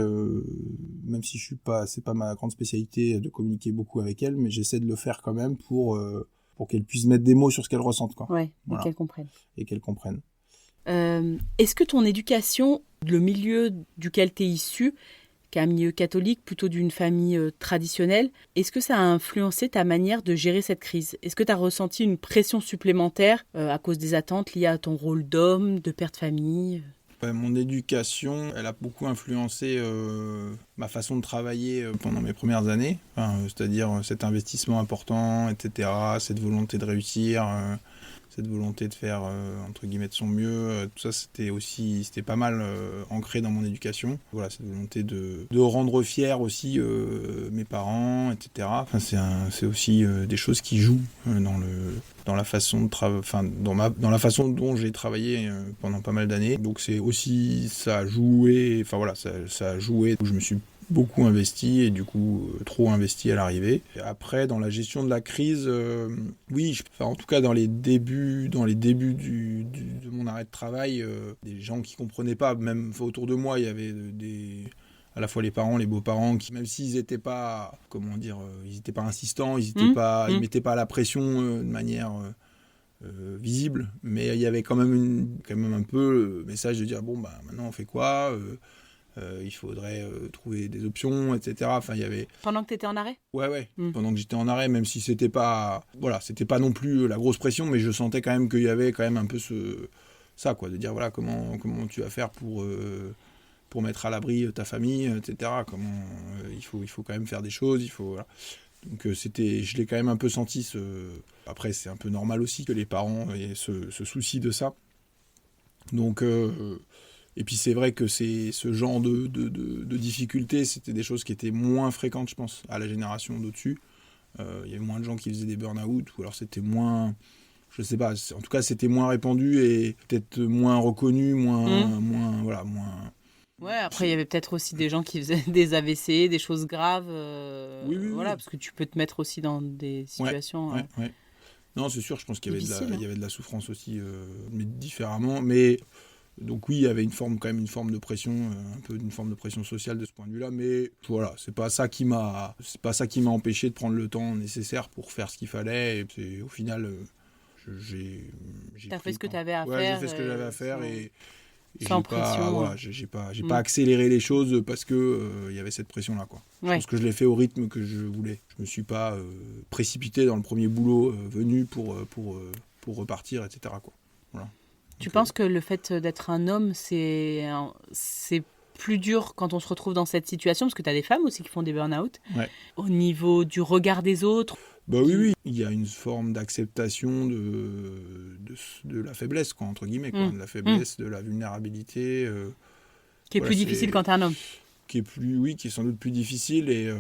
même si c'est pas ma grande spécialité de communiquer beaucoup avec elles, mais j'essaie de le faire quand même pour qu'elles puissent mettre des mots sur ce qu'elles ressentent, quoi. Ouais, voilà. Et qu'elles comprennent. Est-ce que ton éducation, le milieu duquel tu es issu, qui est un milieu catholique, plutôt d'une famille traditionnelle, est-ce que ça a influencé ta manière de gérer cette crise? Est-ce que tu as ressenti une pression supplémentaire à cause des attentes liées à ton rôle d'homme, de père de famille? Mon éducation, elle a beaucoup influencé ma façon de travailler pendant mes premières années, c'est-à-dire cet investissement important, etc., cette volonté de réussir, cette volonté de faire, entre guillemets, de son mieux, tout ça, c'était pas mal ancré dans mon éducation. Voilà, cette volonté de rendre fiers aussi mes parents, etc. C'est aussi des choses qui jouent dans la façon de dans la façon dont j'ai travaillé pendant pas mal d'années. Donc c'est aussi, ça a joué, ça a joué, je me suis beaucoup investi et du coup trop investi à l'arrivée. Et après, dans la gestion de la crise, oui, en tout cas dans les débuts de mon arrêt de travail, des gens qui comprenaient pas, même autour de moi, il y avait à la fois les parents, les beaux-parents, qui, même s'ils n'étaient pas, ils n'étaient pas insistants, ils mettaient pas la pression de manière visible, mais il y avait quand même un peu le message de dire bon bah maintenant on fait quoi, il faudrait trouver des options, etc. Enfin, il y avait... Pendant que tu étais en arrêt ? Ouais. Pendant que j'étais en arrêt, même si c'était pas non plus la grosse pression, mais je sentais quand même qu'il y avait quand même un peu ça, quoi, de dire voilà comment tu vas faire pour mettre à l'abri ta famille, etc. Il faut quand même faire des choses, voilà. Donc je l'ai quand même un peu senti. Après, c'est un peu normal aussi que les parents aient ce souci de ça. Donc, et puis c'est vrai que ce genre de difficultés, c'était des choses qui étaient moins fréquentes, je pense, à la génération d'au-dessus. Il y avait moins de gens qui faisaient des burn-out, ou alors c'était moins... Je sais pas, en tout cas c'était moins répandu et peut-être moins reconnu, moins. Ouais, après il y avait peut-être aussi des gens qui faisaient des AVC, des choses graves, Oui. parce que tu peux te mettre aussi dans des situations Ouais. Non, c'est sûr, je pense qu'il y avait difficiles. il y avait de la souffrance aussi, mais différemment. Mais donc oui, il y avait quand même une forme de pression, un peu une forme de pression sociale de ce point de vue-là. Mais voilà, c'est pas ça qui m'a empêché de prendre le temps nécessaire pour faire ce qu'il fallait. Et au final, j'ai T'as pris fait ce que le temps. t'avais à Ouais, faire. j'ai fait ce que j'avais à faire et sans pression. Voilà, j'ai pas accéléré les choses parce que il y avait cette pression-là, quoi. Je pense que je l'ai fait au rythme que je voulais. Je me suis pas précipité dans le premier boulot venu pour repartir, etc., quoi. Voilà. Tu penses que le fait d'être un homme, c'est plus dur quand on se retrouve dans cette situation, parce que tu as des femmes aussi qui font des burn-out, au niveau du regard des autres? Bah oui, il y a une forme d'acceptation de la faiblesse, quoi, entre guillemets, quoi, de la faiblesse, de la vulnérabilité. Qui est plus difficile quand t'es un homme. Qui est sans doute plus difficile et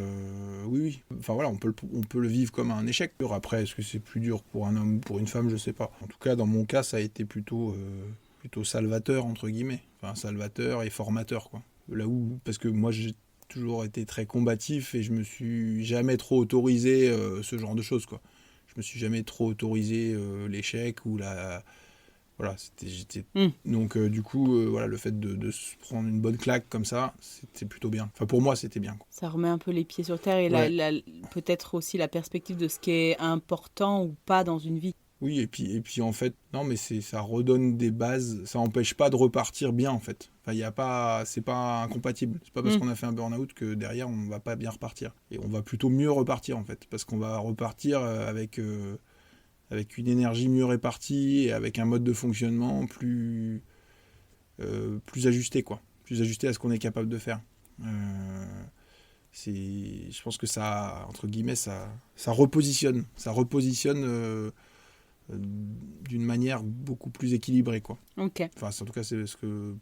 oui. Enfin voilà, on peut le vivre comme un échec. Après, est-ce que c'est plus dur pour un homme ou pour une femme, je sais pas. En tout cas, dans mon cas, ça a été plutôt salvateur, entre guillemets. Enfin, salvateur et formateur, quoi. Parce que moi, j'ai toujours été très combatif et je me suis jamais trop autorisé ce genre de choses, quoi. Je me suis jamais trop autorisé l'échec ou la... Voilà, donc du coup, voilà, le fait de se prendre une bonne claque comme ça, c'était plutôt bien. Enfin, pour moi, c'était bien, quoi. Ça remet un peu les pieds sur terre et peut-être aussi la perspective de ce qui est important ou pas dans une vie. Oui, et puis en fait, non, mais ça redonne des bases, ça n'empêche pas de repartir bien, en fait. Enfin, c'est pas incompatible. C'est pas parce qu'on a fait un burn-out que derrière, on va pas bien repartir. Et on va plutôt mieux repartir, en fait, parce qu'on va repartir avec une énergie mieux répartie et avec un mode de fonctionnement plus ajusté, quoi. Plus ajusté à ce qu'on est capable de faire. Je pense que ça, entre guillemets, ça repositionne. Ça repositionne d'une manière beaucoup plus équilibrée, quoi. Ok. Enfin, en tout cas,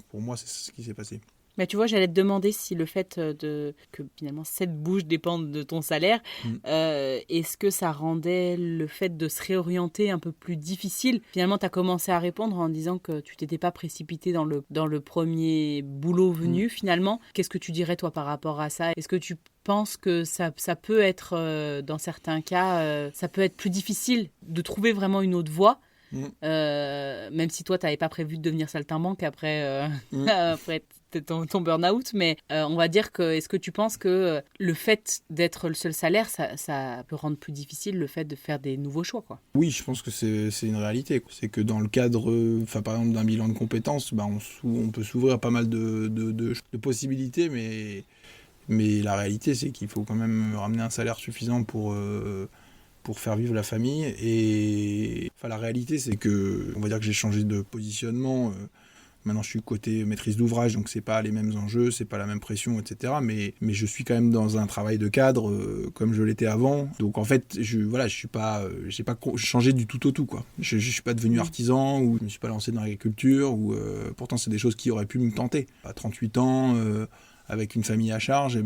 pour moi, c'est ce qui s'est passé. Mais tu vois, j'allais te demander si le fait que finalement cette bouche dépende de ton salaire, est-ce que ça rendait le fait de se réorienter un peu plus difficile? Finalement, tu as commencé à répondre en disant que tu t'étais pas précipité dans le premier boulot venu, finalement. Qu'est-ce que tu dirais, toi, par rapport à ça? Est-ce que tu penses que ça peut être, dans certains cas, ça peut être plus difficile de trouver vraiment une autre voie? Même si toi, tu n'avais pas prévu de devenir saltimbanque après, après ton burn-out, mais on va dire que, est-ce que tu penses que le fait d'être le seul salaire, ça peut rendre plus difficile le fait de faire des nouveaux choix, quoi? Oui, je pense que c'est une réalité. C'est que dans le cadre, par exemple, d'un bilan de compétences, on peut s'ouvrir à pas mal de possibilités, mais la réalité, c'est qu'il faut quand même ramener un salaire suffisant pour faire vivre la famille. Et la réalité, c'est que, on va dire que j'ai changé de positionnement. Maintenant, je suis côté maîtrise d'ouvrage, donc c'est pas les mêmes enjeux, c'est pas la même pression, etc. Mais je suis quand même dans un travail de cadre comme je l'étais avant. Donc en fait, j'ai pas changé du tout au tout, quoi. Je suis pas devenu artisan ou je me suis pas lancé dans l'agriculture ou pourtant c'est des choses qui auraient pu me tenter. À 38 ans, avec une famille à charge,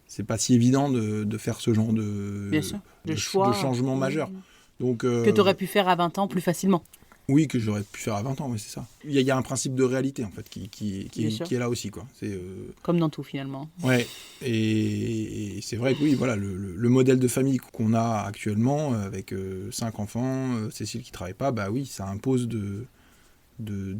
c'est pas si évident de faire ce genre de choix, de changement majeur. Donc, que tu aurais pu faire à 20 ans plus facilement. Oui, que j'aurais pu faire à 20 ans, mais c'est ça. Il y a un principe de réalité, en fait, qui est là aussi, quoi. Comme dans tout, finalement. Ouais, et c'est vrai que oui, voilà, le modèle de famille qu'on a actuellement, avec 5 enfants, Cécile qui travaille pas, bah oui, ça impose de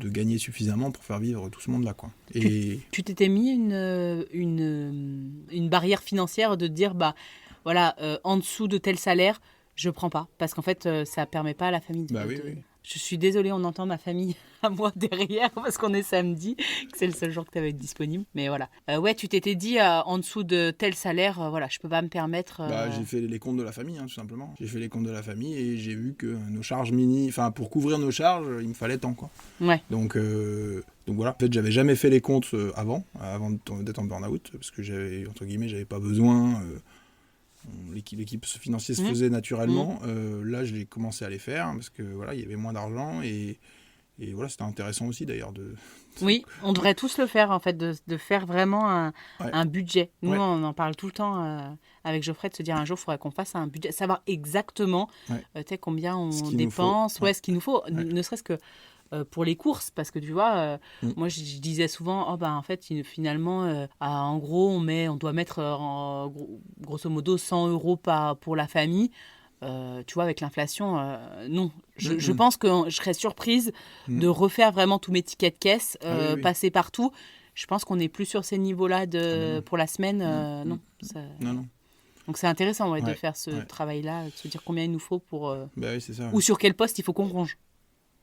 gagner suffisamment pour faire vivre tout ce monde-là, quoi. Et tu t'étais mis une barrière financière de te dire, bah voilà, en dessous de tel salaire, je prends pas, parce qu'en fait, ça permet pas à la famille de... oui. Je suis désolée, on entend ma famille à moi derrière parce qu'on est samedi, que c'est le seul jour que tu avais disponible. Mais voilà. Ouais, tu t'étais dit en dessous de tel salaire, voilà, je peux pas me permettre. J'ai fait les comptes de la famille, tout simplement. J'ai fait les comptes de la famille et j'ai vu que nos charges pour couvrir nos charges, il me fallait tant, quoi. Ouais. Donc voilà. En fait, j'avais jamais fait les comptes avant d'être en burn-out parce que j'avais pas besoin. l'équipe financière se faisait naturellement. Là, je l'ai commencé à les faire parce que voilà, il y avait moins d'argent et voilà, c'était intéressant aussi d'ailleurs Oui, on devrait tous le faire en fait, de faire vraiment un budget. Nous, on en parle tout le temps avec Geoffrey, de se dire un jour, il faudrait qu'on fasse un budget, savoir exactement combien on dépense, ce qu'il nous faut, ne serait-ce que pour les courses, parce que tu vois, moi je disais souvent, en fait, finalement, en gros, on doit mettre grosso modo 100 euros pour la famille. Tu vois, avec l'inflation, non. Je pense que je serais surprise de refaire vraiment tous mes tickets de caisse, passer partout. Je pense qu'on n'est plus sur ces niveaux-là pour la semaine. Non. Non. Donc c'est intéressant de faire ce travail-là, de se dire combien il nous faut pour... c'est ça, ou sur quel poste il faut qu'on range.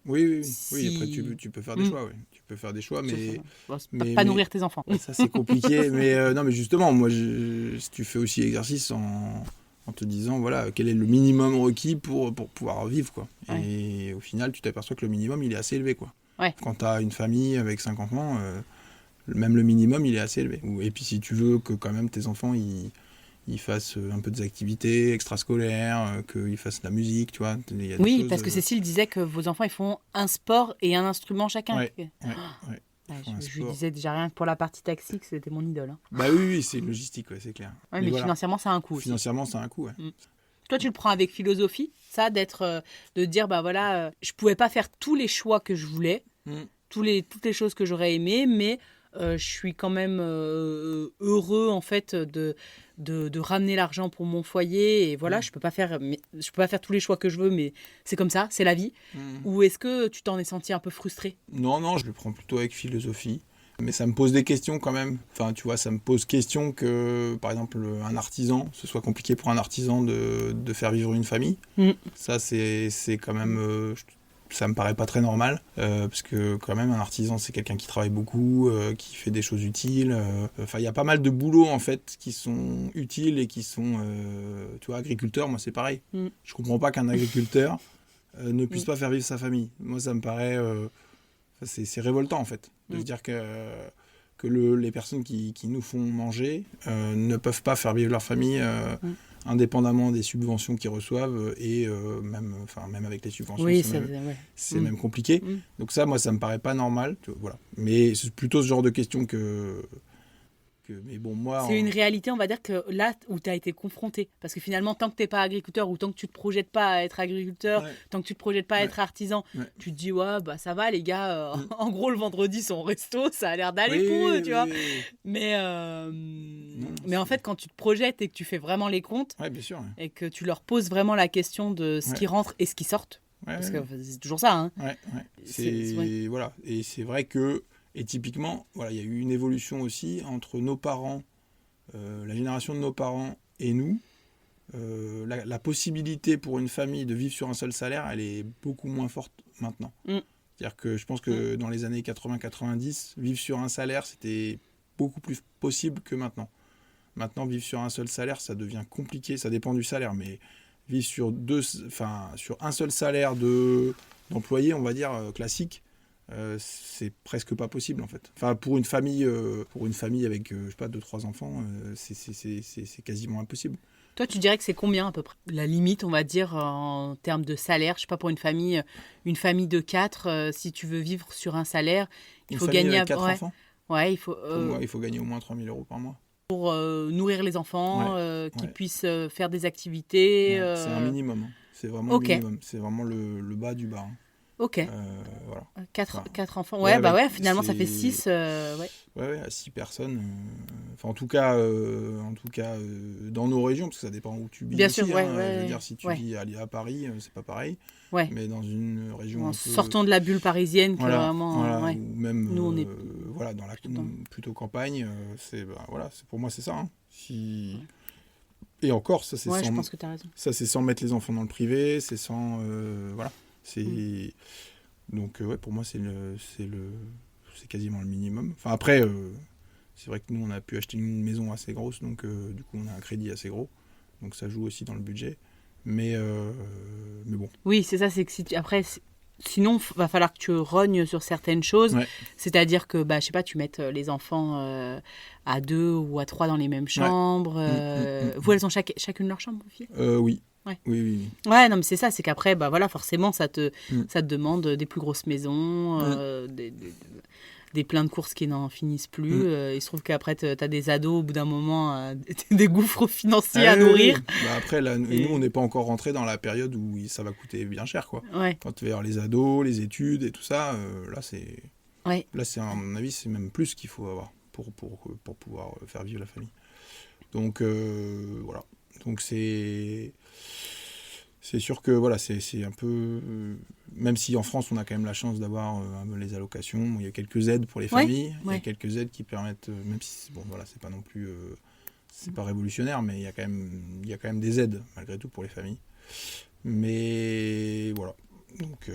Oui, après tu peux faire des choix, Tu peux faire des choix, mais pas nourrir tes enfants. Ça, c'est compliqué, mais non, mais justement, moi, si tu fais aussi l'exercice en te disant, voilà, quel est le minimum requis pour pouvoir vivre, quoi. Ouais. Et au final, tu t'aperçois que le minimum, il est assez élevé, quoi. Ouais. Quand tu as une famille avec 5 enfants, même le minimum, il est assez élevé. Et puis, si tu veux que quand même tes enfants, ils fassent un peu des activités extrascolaires, qu'ils fassent de la musique, tu vois. Oui, parce que Cécile disait que vos enfants, ils font un sport et un instrument chacun. Ouais. Je lui disais déjà rien que pour la partie taxi que c'était mon idole. Hein. Bah oui, c'est logistique, c'est clair. Ouais, mais voilà. Financièrement, ça a un coût. Financièrement, ça a un coût, Toi, tu le prends avec philosophie, ça, de dire, je pouvais pas faire tous les choix que je voulais, toutes les choses que j'aurais aimées, mais je suis quand même heureux, en fait, de ramener l'argent pour mon foyer. Et voilà, je peux pas faire tous les choix que je veux, mais c'est comme ça, c'est la vie. Ou est-ce que tu t'en es senti un peu frustré ? Non, je le prends plutôt avec philosophie. Mais ça me pose des questions quand même. Enfin, tu vois, ça me pose question que, par exemple, un artisan, ce soit compliqué pour un artisan de faire vivre une famille. Ça, c'est quand même... ça me paraît pas très normal, parce que quand même, un artisan, c'est quelqu'un qui travaille beaucoup, qui fait des choses utiles. Enfin, il y a pas mal de boulots, en fait, qui sont utiles et qui sont... tu vois, agriculteur, moi, c'est pareil. Je comprends pas qu'un agriculteur ne puisse pas faire vivre sa famille. Moi, ça me paraît... c'est révoltant, en fait, de se dire que les personnes qui nous font manger ne peuvent pas faire vivre leur famille indépendamment des subventions qu'ils reçoivent et même avec les subventions, c'est même compliqué. Donc ça, moi, ça me paraît pas normal. Voilà. Mais c'est plutôt ce genre de questions mais bon, moi... C'est une réalité, on va dire, que là où tu as été confronté. Parce que finalement, tant que tu n'es pas agriculteur ou tant que tu ne te projettes pas à être agriculteur, tant que tu ne te projettes pas à être artisan, tu te dis, ça va, les gars, en gros, le vendredi, ils sont au resto, ça a l'air d'aller pour eux, tu vois. Mais en fait, quand tu te projettes et que tu fais vraiment les comptes, bien sûr, et que tu leur poses vraiment la question de ce qui rentre et ce qui sort, parce que c'est toujours ça. Hein. Voilà. Et c'est vrai que... Et typiquement, voilà, il y a eu une évolution aussi entre nos parents, la génération de nos parents et nous. La possibilité pour une famille de vivre sur un seul salaire, elle est beaucoup moins forte maintenant. C'est-à-dire que je pense que dans les années 80-90, vivre sur un salaire, c'était beaucoup plus possible que maintenant. Maintenant, vivre sur un seul salaire, ça devient compliqué. Ça dépend du salaire, mais vivre sur un seul salaire d'employé, on va dire, classique, c'est presque pas possible en fait. Enfin, pour une famille avec je sais pas 2-3 enfants, c'est quasiment impossible. Toi, tu dirais que c'est combien à peu près la limite, on va dire, en termes de salaire? Je sais pas, pour une famille de 4, si tu veux vivre sur un salaire, il faut gagner avec 4 enfants. Ouais, il faut. Pour moi, il faut gagner au moins 3 000 € par mois. Pour nourrir les enfants, qu'ils puissent faire des activités. C'est un minimum. Hein. C'est vraiment le minimum. C'est vraiment le bas du bas. Hein. Ok. Voilà. 4 enfants. Finalement, ça fait 6. À 6 personnes. Enfin, en tout cas, dans nos régions, parce que ça dépend où tu vis. Bien aussi, sûr, je veux dire, si tu vis à Paris, c'est pas pareil. Mais dans une région. Sortant de la bulle parisienne, vraiment. Ou même. Nous, on est. Dans la plutôt campagne, pour moi, c'est ça. Hein. Et encore, ça, c'est je pense que tu as raison. Ça, c'est sans mettre les enfants dans le privé, c'est sans. Voilà. Donc pour moi c'est quasiment le minimum. Enfin après c'est vrai que nous on a pu acheter une maison assez grosse, donc du coup on a un crédit assez gros, donc ça joue aussi dans le budget. Mais bon. Oui, c'est ça, c'est que après Sinon, va falloir que tu rognes sur certaines choses. Ouais. C'est-à-dire que, je sais pas, tu mettes les enfants à 2 ou à 3 dans les mêmes chambres. Vous, elles ont chacune leur chambre, vos filles ? Oui. Ouais. Oui. Ouais, non, mais c'est ça. C'est qu'après, voilà, forcément, ça te demande des plus grosses maisons, des plein de courses qui n'en finissent plus. Il se trouve qu'après, tu as des ados, au bout d'un moment, des gouffres financiers à nourrir. Après, là, nous, on n'est pas encore rentré dans la période où ça va coûter bien cher, quoi. Ouais. Quand tu vas voir les ados, les études et tout ça, là, c'est... Ouais. Là, à mon avis, c'est même plus qu'il faut avoir pour pouvoir faire vivre la famille. Donc, voilà. Donc, c'est sûr que, voilà, c'est un peu... même si en France, on a quand même la chance d'avoir les allocations, il y a quelques aides pour les familles, il y a quelques aides qui permettent, même si, voilà, c'est pas non plus... c'est pas révolutionnaire, mais il y a quand même des aides, malgré tout, pour les familles. Mais, voilà. Donc...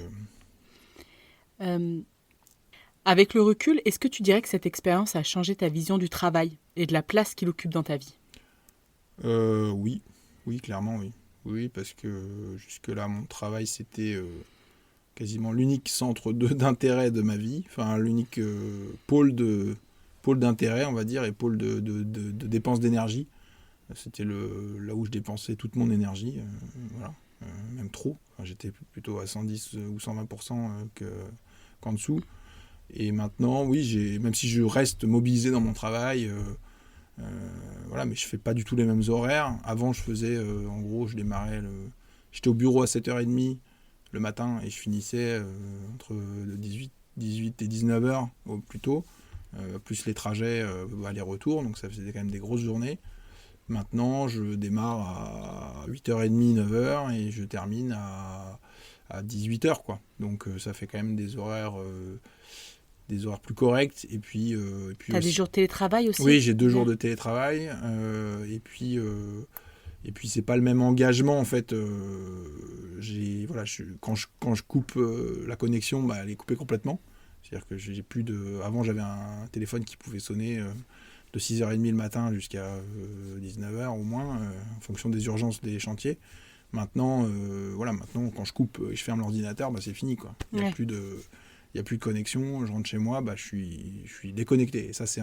Avec le recul, est-ce que tu dirais que cette expérience a changé ta vision du travail et de la place qu'il occupe dans ta vie ? Oui, clairement, oui. Oui, parce que jusque-là, mon travail, c'était quasiment l'unique centre d'intérêt de ma vie, enfin l'unique pôle d'intérêt, on va dire, et pôle de dépenses d'énergie. C'était là où je dépensais toute mon énergie, voilà, même trop. Enfin, j'étais plutôt à 110 ou 120% qu'en dessous. Et maintenant, oui, même si je reste mobilisé dans mon travail, voilà, mais je fais pas du tout les mêmes horaires. Avant, je faisais, en gros, j'étais au bureau à 7h30 le matin et je finissais entre 18 et 19h au plus tôt, plus les trajets aller-retour, donc ça faisait quand même des grosses journées. Maintenant, je démarre à 8h30, 9h et je termine à 18h, quoi. Donc ça fait quand même des horaires plus corrects. Et puis t'as des jours de télétravail aussi ? Oui, j'ai 2 jours de télétravail. Et puis c'est pas le même engagement en fait. Quand je coupe la connexion, elle est coupée complètement. C'est-à-dire que j'ai plus de. Avant, j'avais un téléphone qui pouvait sonner de 6h30 le matin jusqu'à 19h au moins, en fonction des urgences des chantiers. Maintenant, quand je coupe et je ferme l'ordinateur, c'est fini, quoi. Il n'y a plus de connexion, je rentre chez moi, je suis déconnecté. Et ça, c'est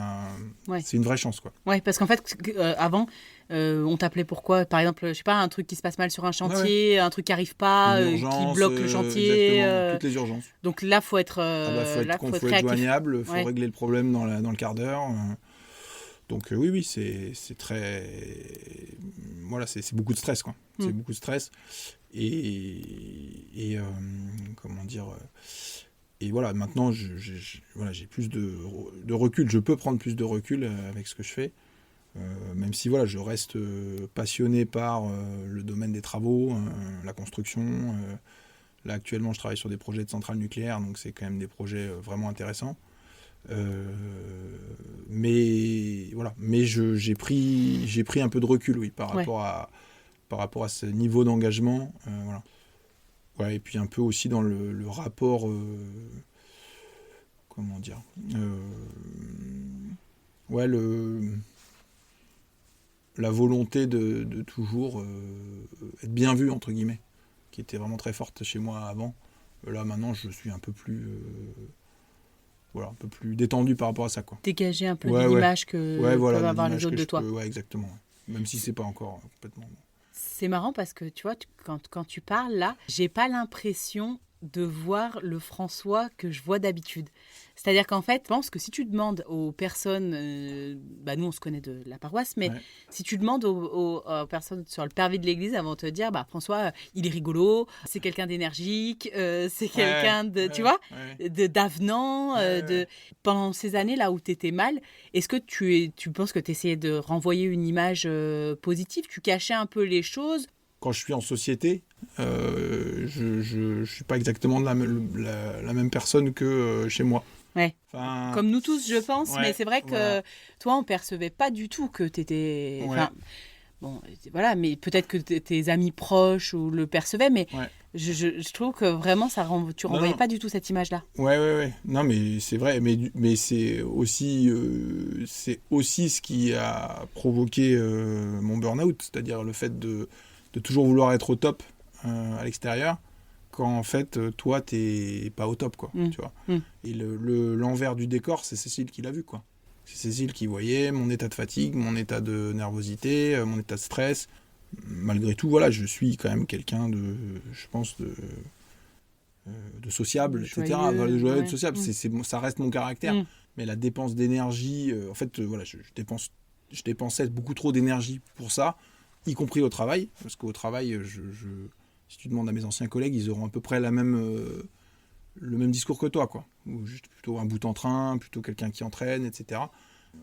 une vraie chance, quoi. Ouais, parce qu'en fait, avant, on t'appelait pourquoi ? Par exemple, je sais pas, un truc qui se passe mal sur un chantier, un truc qui arrive pas, qui bloque le chantier. Exactement, toutes les urgences. Donc là, faut être faut être joignable, faut régler le problème dans le quart d'heure. Donc oui, c'est très... Voilà, c'est beaucoup de stress, quoi. C'est beaucoup de stress. Et comment dire... Et voilà, maintenant, j'ai plus de recul. Je peux prendre plus de recul avec ce que je fais. Même si voilà, je reste passionné par le domaine des travaux, la construction. Là, actuellement, je travaille sur des projets de centrales nucléaires, donc c'est quand même des projets vraiment intéressants. Mais voilà, j'ai pris un peu de recul, oui, par rapport à ce niveau d'engagement, voilà. Ouais, et puis un peu aussi dans le rapport, comment dire, ouais, la volonté de toujours être bien vu, entre guillemets, qui était vraiment très forte chez moi avant. Là maintenant, je suis un peu plus un peu plus détendu par rapport à ça, quoi. Dégager un peu de l'image que peuvent avoir les autres de toi. Ouais, exactement. Même si c'est pas encore complètement... C'est marrant parce que, tu vois, quand tu parles là, j'ai pas l'impression de voir le François que je vois d'habitude. C'est-à-dire qu'en fait, je pense que si tu demandes aux personnes, nous on se connaît de la paroisse, mais si tu demandes aux personnes sur le parvis de l'église, elles vont te dire, François, il est rigolo, c'est quelqu'un d'énergique, c'est quelqu'un de, tu vois, d'avenant. Pendant ces années là où tu étais mal, est-ce que tu penses que tu essayais de renvoyer une image positive ? Tu cachais un peu les choses ? Quand je suis en société, je suis pas exactement la même personne que chez moi. Ouais. Enfin, comme nous tous, je pense, mais c'est vrai que toi, on percevait pas du tout que tu étais... Bon, voilà, mais peut-être que tes amis proches ou le percevaient, mais je trouve que vraiment, tu renvoyais pas du tout cette image-là. Ouais. Non, mais c'est vrai, mais c'est aussi ce qui a provoqué mon burn-out, c'est-à-dire le fait de toujours vouloir être au top à l'extérieur. quand en fait toi t'es pas au top, quoi, tu vois. Et l'envers du décor, c'est Cécile qui l'a vu, quoi. C'est Cécile qui voyait mon état de fatigue, mon état de nervosité, mon état de stress. Malgré tout, voilà, je suis quand même quelqu'un de, je pense, de sociable, etc. Enfin, de joyeux, de sociable, ça reste mon caractère. Mais la dépense d'énergie, en fait, voilà, je dépensais beaucoup trop d'énergie pour ça, y compris au travail, parce qu'au travail, si tu demandes à mes anciens collègues, ils auront à peu près le même discours que toi, quoi. Ou juste plutôt un bout en train, plutôt quelqu'un qui entraîne, etc.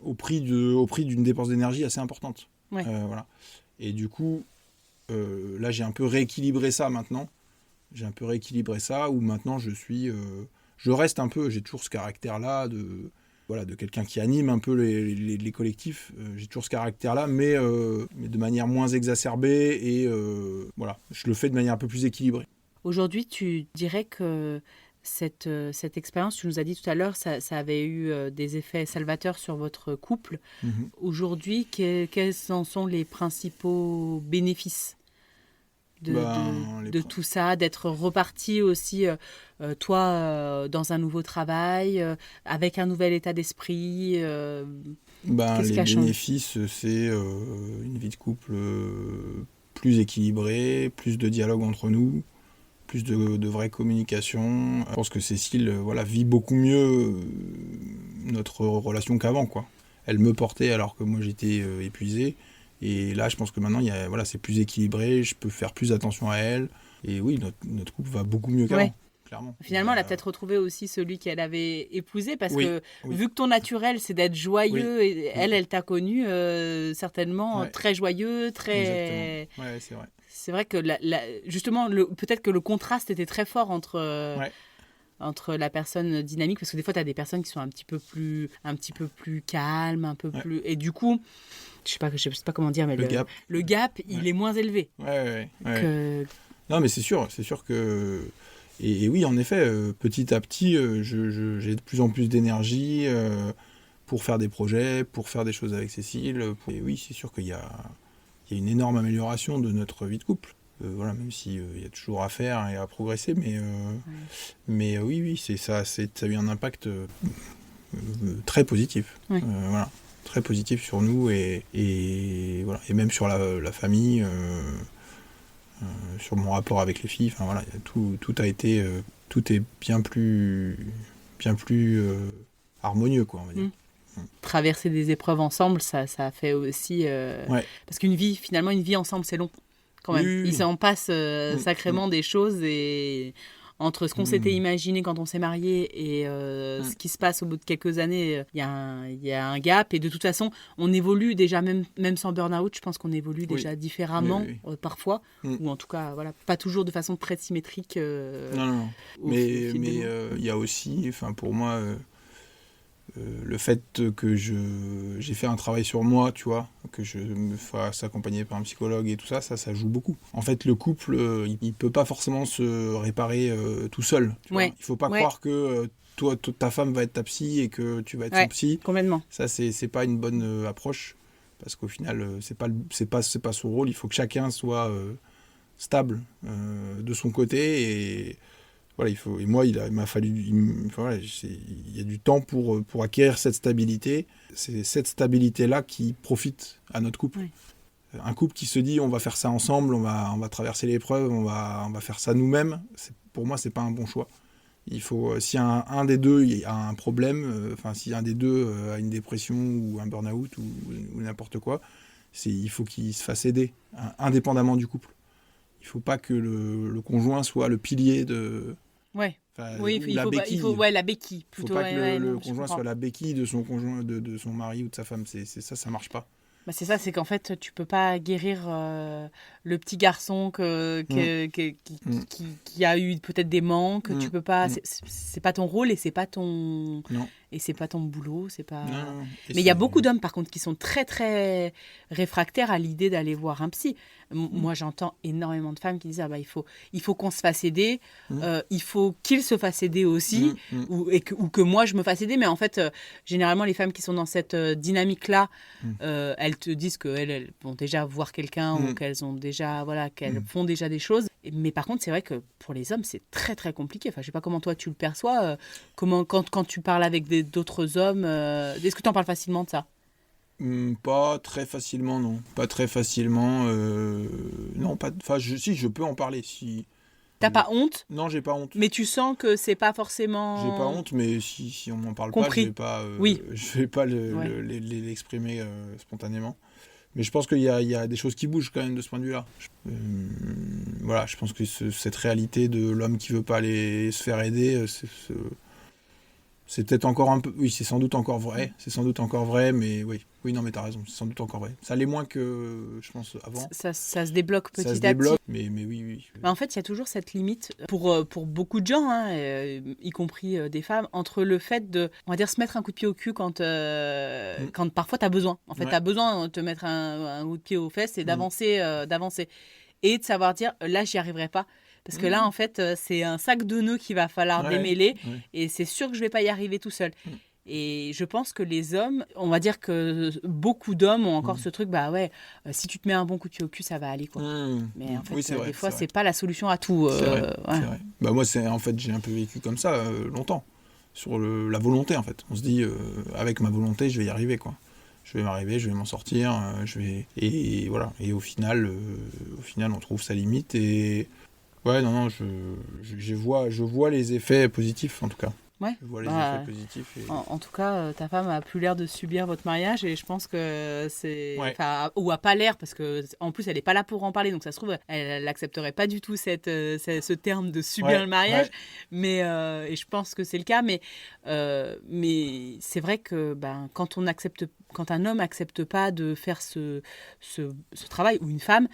Au prix d'une dépense d'énergie assez importante. Ouais. Voilà. Et du coup, là, j'ai un peu rééquilibré ça maintenant. Où maintenant je reste un peu, j'ai toujours ce caractère-là de quelqu'un qui anime un peu les collectifs. J'ai toujours ce caractère-là, mais de manière moins exacerbée et voilà, je le fais de manière un peu plus équilibrée. Aujourd'hui, tu dirais que cette expérience, tu nous as dit tout à l'heure, ça avait eu des effets salvateurs sur votre couple. Aujourd'hui, quels en sont les principaux bénéfices de tout ça, d'être reparti aussi, toi, dans un nouveau travail, avec un nouvel état d'esprit Les bénéfices, c'est une vie de couple plus équilibrée, plus de dialogue entre nous, plus de vraie communication. Je pense que Cécile vit beaucoup mieux notre relation qu'avant, quoi. Elle me portait alors que moi j'étais épuisé. Et là, je pense que maintenant, c'est plus équilibré, je peux faire plus attention à elle. Et oui, notre couple va beaucoup mieux qu'avant, clairement. Finalement, elle a peut-être retrouvé aussi celui qu'elle avait épousé, parce que vu que ton naturel, c'est d'être joyeux, et elle t'a connu certainement très joyeux, très... Exactement. Ouais, c'est vrai. C'est vrai que, justement, peut-être que le contraste était très fort entre la personne dynamique, parce que des fois, tu as des personnes qui sont un petit peu plus calmes, un peu plus... Et du coup... Je sais pas comment dire, mais le gap, il est moins élevé. Non, mais c'est sûr que... Et oui, en effet, petit à petit, j'ai de plus en plus d'énergie pour faire des projets, pour faire des choses avec Cécile. Et oui, c'est sûr qu'il y a une énorme amélioration de notre vie de couple. Même s'il y a toujours à faire et à progresser, mais oui, ça a eu un impact très positif. Voilà. Très positif sur nous et même sur la famille, sur mon rapport avec les filles. Enfin voilà, tout a été, tout est bien plus harmonieux, quoi, on va dire. Traverser des épreuves ensemble, ça a fait aussi parce qu'une vie ensemble, c'est long quand même. Il s'en passe sacrément des choses, et entre ce qu'on s'était imaginé quand on s'est marié et ce qui se passe au bout de quelques années, il y a un gap. Et de toute façon, on évolue déjà, même sans burn-out, je pense qu'on évolue déjà différemment parfois, ou en tout cas, pas toujours de façon très symétrique. Non. Mais il y a aussi, pour moi, le fait que j'ai fait un travail sur moi, tu vois, que je me fasse accompagner par un psychologue et tout ça joue beaucoup. En fait, le couple, il peut pas forcément se réparer tout seul. Tu vois. Il faut pas croire que toi, ta femme va être ta psy et que tu vas être son psy. Complètement. Ça, c'est pas une bonne approche, parce qu'au final, c'est pas son rôle. Il faut que chacun soit stable de son côté, et voilà, et moi, il m'a fallu... il y a du temps pour acquérir cette stabilité. C'est cette stabilité-là qui profite à notre couple. Un couple qui se dit, on va faire ça ensemble, on va traverser l'épreuve, on va faire ça nous-mêmes, pour moi, c'est pas un bon choix. Il faut, si un des deux a un problème, si un des deux a une dépression ou un burn-out ou n'importe quoi, il faut qu'il se fasse aider, indépendamment du couple. Il ne faut pas que le conjoint soit le pilier de... il faut la béquille. Il ne faut pas que le conjoint soit la béquille de son conjoint, de son mari ou de sa femme. Ça ne marche pas. C'est ça, c'est qu'en fait, tu ne peux pas guérir le petit garçon qui a eu peut-être des manques. Tu peux pas... C'est pas ton rôle, et c'est pas ton... Non. Et c'est pas ton boulot, c'est pas... Non. Mais il y a beaucoup d'hommes, par contre, qui sont très, très réfractaires à l'idée d'aller voir un psy. Moi, j'entends énormément de femmes qui disent ah bah il faut qu'on se fasse aider, Mmh. il faut qu'il se fasse aider aussi, Mmh. ou que moi je me fasse aider. Mais en fait, généralement, les femmes qui sont dans cette dynamique-là, Mmh. elles te disent qu'elles vont déjà voir quelqu'un ou Mmh. qu'elles ont déjà, voilà, qu'elles Mmh. font déjà des choses. Mais par contre, c'est vrai que pour les hommes, c'est très très compliqué. Enfin, je sais pas comment toi tu le perçois. Quand tu parles avec d'autres hommes, est-ce que tu en parles facilement de ça? Pas très facilement, non. Pas très facilement. Non, pas. Enfin, si, je peux en parler. Si. T'as pas honte, Non, j'ai pas honte. mais tu sens que c'est pas J'ai pas forcément honte, mais si on m'en parle compris. pas, Oui. je vais pas Ouais. l'exprimer spontanément. Mais je pense qu'il y a des choses qui bougent quand même de ce point de vue-là. Voilà, je pense que cette réalité de l'homme qui veut pas aller se faire aider, c'est peut-être encore un peu... Oui, c'est sans doute encore vrai. C'est sans doute encore vrai, mais oui. Oui, non, mais t'as raison. C'est sans doute encore vrai. Ça l'est moins que, je pense, avant. Ça se débloque petit Ça se à débloque, petit. mais oui. Mais en fait, il y a toujours cette limite pour beaucoup de gens, hein, y compris des femmes, entre le fait de, on va dire, se mettre un coup de pied au cul quand parfois tu as besoin. En fait, Ouais. tu as besoin de te mettre un coup de pied aux fesses et Mm. d'avancer. Et de savoir dire, là, j'y arriverai pas. Parce que là, en fait, c'est un sac de nœuds qu'il va falloir Ouais, démêler. ouais. Et c'est sûr que je vais pas y arriver tout seul. Mm. Et je pense que les hommes, on va dire que beaucoup d'hommes ont encore ce truc, bah ouais, si tu te mets un bon coup de pied au cul, ça va aller, quoi. Mais en fait, Oui, c'est vrai, des fois, c'est c'est pas la solution à tout. C'est vrai, Ouais. c'est vrai. Bah moi, en fait, j'ai un peu vécu comme ça longtemps, sur la volonté, en fait. On se dit, avec ma volonté, je vais y arriver, quoi. Je vais m'arriver, je vais m'en sortir, et voilà. Et au final, on trouve sa limite, et ouais, non, je vois les effets positifs, en tout cas. Ouais. Je vois les Bah, effets positifs. en tout cas, ta femme a plus l'air de subir votre mariage et je pense que c'est... Ouais. Enfin, ou a pas l'air parce que en plus, elle est pas là pour en parler. Donc ça se trouve, elle n'accepterait pas du tout ce terme de subir Ouais, le mariage. ouais. Mais, et je pense que c'est le cas. Mais c'est vrai que quand un homme accepte pas de faire ce travail, ou une femme,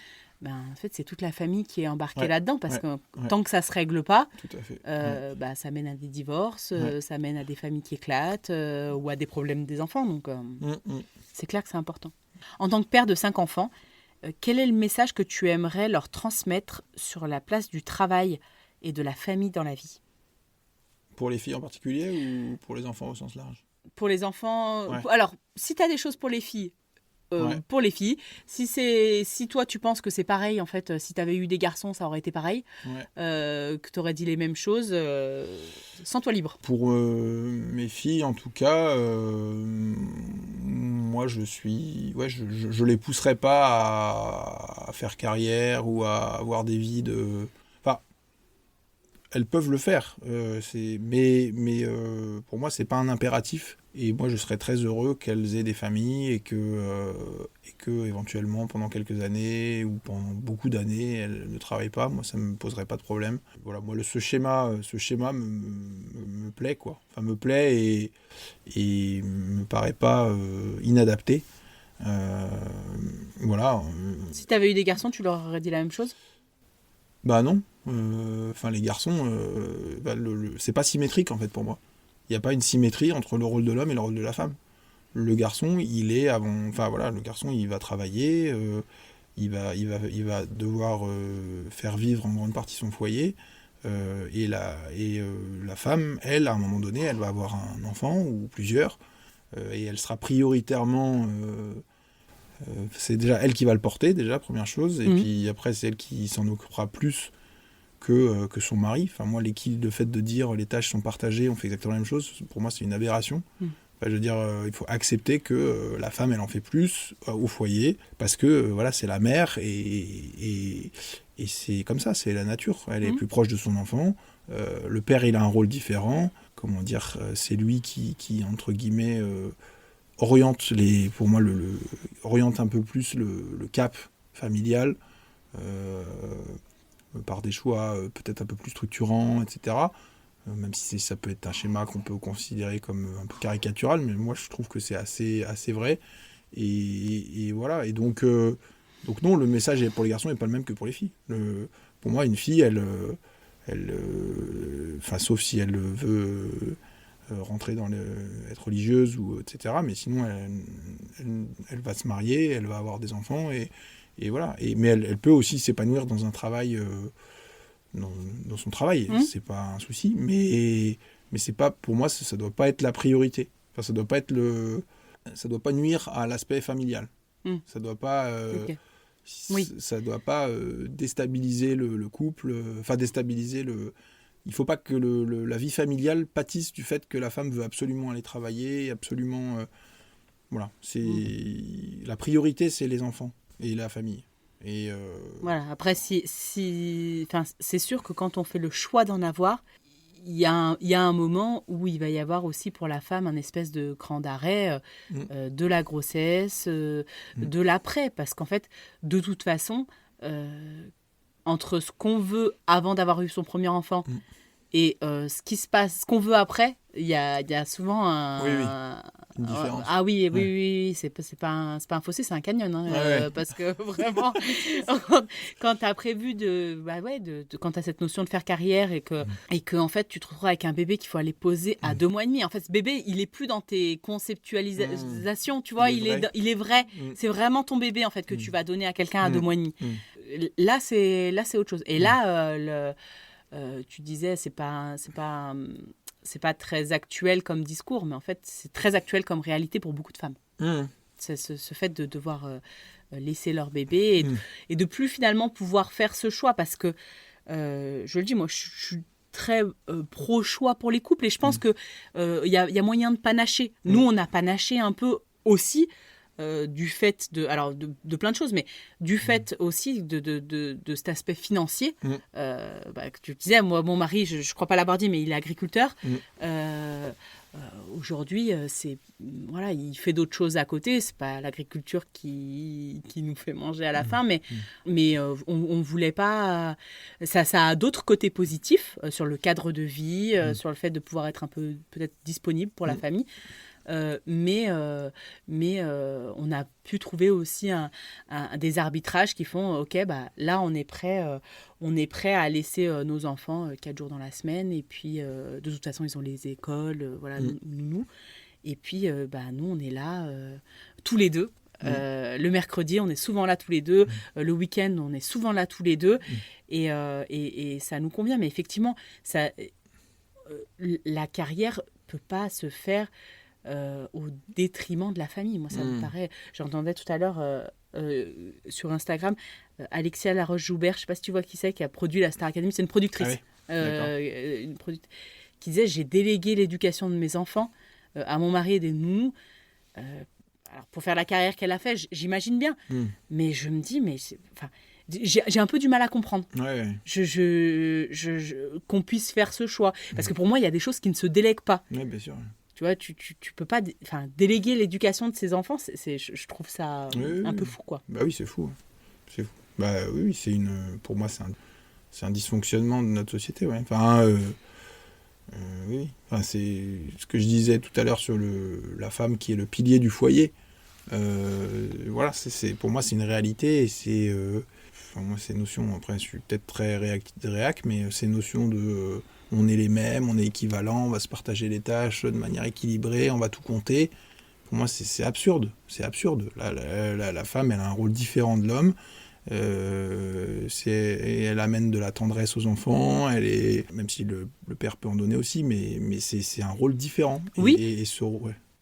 en fait, c'est toute la famille qui est embarquée Ouais, là-dedans parce ouais, que ouais. tant que ça se règle pas, Tout à fait. ça mène à des divorces, Ouais. ça mène à des familles qui éclatent ou à des problèmes des enfants. Donc, c'est clair que c'est important. En tant que père de 5 enfants, quel est le message que tu aimerais leur transmettre sur la place du travail et de la famille dans la vie? Pour les filles en particulier ou pour les enfants au sens large? Pour les enfants, Ouais. alors, si tu as des choses pour les filles, Ouais. pour les filles. Si toi tu penses que c'est pareil, en fait, si tu avais eu des garçons, ça aurait été pareil, Ouais. que tu aurais dit les mêmes choses, sens-toi libre. Pour mes filles, en tout cas, moi je les pousserai pas à faire carrière ou à avoir des vies de. Enfin, elles peuvent le faire, mais pour moi c'est pas un impératif. Et moi je serais très heureux qu'elles aient des familles et que éventuellement pendant quelques années ou pendant beaucoup d'années elles ne travaillent pas. Moi ça me poserait pas de problème. Voilà, moi ce schéma me plaît, quoi. Enfin me plaît et me paraît pas inadapté. Voilà. Si tu avais eu des garçons, tu leur aurais dit la même chose? Bah non. Enfin les garçons, c'est pas symétrique en fait pour moi. Il n'y a pas une symétrie entre le rôle de l'homme et le rôle de la femme. Le garçon, le garçon, il va travailler, il va devoir faire vivre en grande partie son foyer, et la femme, elle, à un moment donné, elle va avoir un enfant ou plusieurs, et elle sera prioritairement, c'est déjà elle qui va le porter, déjà, première chose, et puis après, c'est elle qui s'en occupera plus que son mari. Enfin, moi, le fait de dire les tâches sont partagées, on fait exactement la même chose, pour moi, c'est une aberration. Enfin, je veux dire, il faut accepter que la femme, elle en fait plus au foyer, parce que voilà, c'est la mère, et c'est comme ça, c'est la nature. Elle est plus proche de son enfant. Le père, il a un rôle différent. Comment dire, c'est lui qui entre guillemets, oriente pour moi, oriente un peu plus le cap familial. Par des choix peut-être un peu plus structurants, etc. Même si ça peut être un schéma qu'on peut considérer comme un peu caricatural, mais moi je trouve que c'est assez vrai. Et voilà. Et donc non, le message pour les garçons n'est pas le même que pour les filles. Pour moi, une fille, sauf si elle veut rentrer être religieuse, ou etc. Mais sinon, elle va se marier, elle va avoir des enfants, et Et voilà. Mais elle peut aussi s'épanouir dans un travail, dans son travail. C'est pas un souci. Mais c'est pas, pour moi, ça doit pas être la priorité. Enfin, ça doit pas nuire à l'aspect familial. Ça doit pas, ça doit pas déstabiliser le couple. Enfin, déstabiliser le. Il faut pas que la vie familiale pâtisse du fait que la femme veut absolument aller travailler, absolument. Voilà. La priorité, c'est les enfants et la famille. Et Voilà. Après, c'est sûr que quand on fait le choix d'en avoir, il y a un moment où il va y avoir aussi pour la femme un espèce de cran d'arrêt de la grossesse, de l'après. Parce qu'en fait, de toute façon, entre ce qu'on veut avant d'avoir eu son premier enfant et ce qui se passe, ce qu'on veut après, il y a souvent une différence. Ah oui, c'est pas un fossé, c'est un canyon, hein, parce que vraiment, quand tu as prévu quand tu as cette notion de faire carrière et que en fait tu te retrouves avec un bébé qu'il faut aller poser à 2 mois et demi. En fait, ce bébé, il est plus dans tes conceptualisations, tu vois, il est vrai. C'est vraiment ton bébé en fait que tu vas donner à quelqu'un à 2 mois et demi. Là, c'est autre chose. Et là, tu disais, c'est pas très actuel comme discours, mais en fait, c'est très actuel comme réalité pour beaucoup de femmes. C'est ce fait de devoir laisser leur bébé et de plus finalement pouvoir faire ce choix parce que, je le dis, moi, je suis très pro-choix pour les couples et je pense qu'il y a moyen de panacher. Nous, on a panaché un peu aussi du fait de plein de choses, mais du fait aussi de cet aspect financier. Que tu disais, moi, mon mari, je ne crois pas l'avoir dit, mais il est agriculteur. Aujourd'hui, il fait d'autres choses à côté. C'est pas l'agriculture qui nous fait manger à la fin, mais on voulait pas. Ça a d'autres côtés positifs sur le cadre de vie, sur le fait de pouvoir être un peu peut-être disponible pour la famille. Mais on a pu trouver aussi des arbitrages qui font ok, là on est prêt à laisser nos enfants 4 jours dans la semaine et puis de toute façon ils ont les écoles, nous et puis nous on est là tous les deux. Le mercredi on est souvent là tous les deux, le week-end on est souvent là tous les deux et ça nous convient, mais effectivement la carrière peut pas se faire au détriment de la famille. Moi, ça me paraît... J'entendais tout à l'heure sur Instagram Alexia Laroche-Joubert, je ne sais pas si tu vois qui c'est, qui a produit la Star Academy. C'est une productrice. Qui disait, j'ai délégué l'éducation de mes enfants à mon mari et des nounous. Alors, pour faire la carrière qu'elle a fait, j'imagine bien. Mais je me dis, j'ai un peu du mal à comprendre qu'on puisse faire ce choix. Parce que pour moi, il y a des choses qui ne se délèguent pas. Oui, bien sûr. Tu vois, tu peux pas déléguer l'éducation de ses enfants. Je trouve ça un peu fou, quoi. Bah oui, c'est fou. C'est fou. Bah oui, pour moi, c'est un dysfonctionnement de notre société. Ouais. Oui. Enfin, c'est ce que je disais tout à l'heure sur la femme qui est le pilier du foyer. Voilà, pour moi, c'est une réalité. Et moi, ces notions, après, je suis peut-être très réac, mais ces notions de... on est les mêmes, on est équivalents, on va se partager les tâches de manière équilibrée, on va tout compter. Pour moi, c'est absurde. C'est absurde. La femme, elle a un rôle différent de l'homme. Elle amène de la tendresse aux enfants. Même si le père peut en donner aussi, mais c'est un rôle différent. Oui.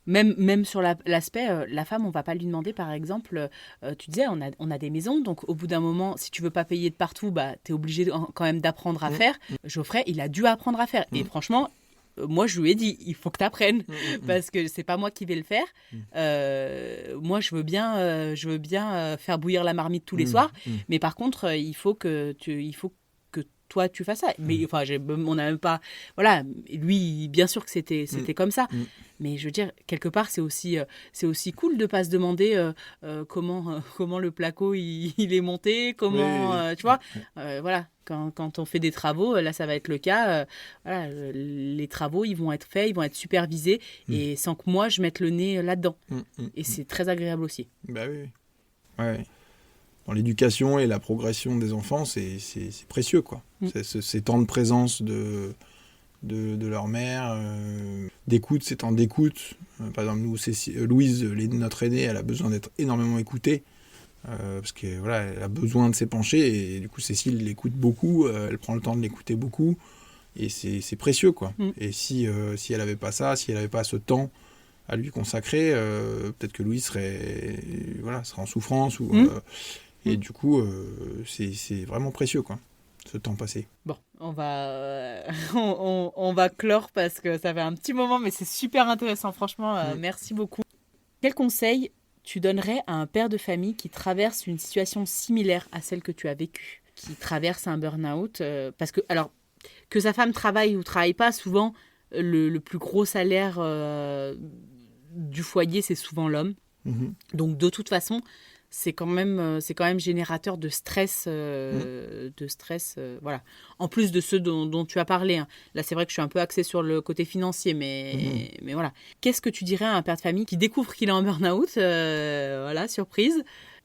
Même sur l'aspect, la femme, on ne va pas lui demander, par exemple, tu disais, on a des maisons, donc au bout d'un moment, si tu ne veux pas payer de partout, tu es obligé quand même d'apprendre à faire. Geoffrey, il a dû apprendre à faire. Et franchement, moi, je lui ai dit, il faut que tu apprennes, parce que ce n'est pas moi qui vais le faire. Moi, je veux bien faire bouillir la marmite tous les soirs, mais par contre, il faut que toi tu fasses ça. Mais on n'a même pas, voilà, lui bien sûr que c'était comme ça, mais je veux dire, quelque part c'est aussi cool de pas se demander comment le placo il est monté, comment tu vois, voilà, quand on fait des travaux, là ça va être le cas, les travaux ils vont être faits, ils vont être supervisés et sans que moi je mette le nez là-dedans, et c'est très agréable aussi. Bah oui. Ouais. Dans l'éducation et la progression des enfants, c'est précieux, quoi. Ces temps de présence de leur mère, d'écoute, ces temps d'écoute. Par exemple, nous, Louise, notre aînée, elle a besoin d'être énormément écoutée. parce que voilà, elle a besoin de s'épancher et du coup Cécile l'écoute beaucoup, elle prend le temps de l'écouter beaucoup et c'est précieux quoi. Et si elle avait pas ça, si elle avait pas ce temps à lui consacrer, peut-être que Louise serait en souffrance et du coup c'est vraiment précieux quoi, ce temps passé. Bon, on va clore parce que ça fait un petit moment, mais c'est super intéressant. Franchement, merci beaucoup. Quel conseil tu donnerais à un père de famille qui traverse une situation similaire à celle que tu as vécue, qui traverse un burn-out parce que, alors, que sa femme travaille ou travaille pas, souvent, le plus gros salaire du foyer, c'est souvent l'homme. Donc, de toute façon, c'est quand même générateur de stress, voilà. En plus de ceux dont tu as parlé. Hein. Là, c'est vrai que je suis un peu axée sur le côté financier, mais voilà. Qu'est-ce que tu dirais à un père de famille qui découvre qu'il est en burn-out, voilà, surprise,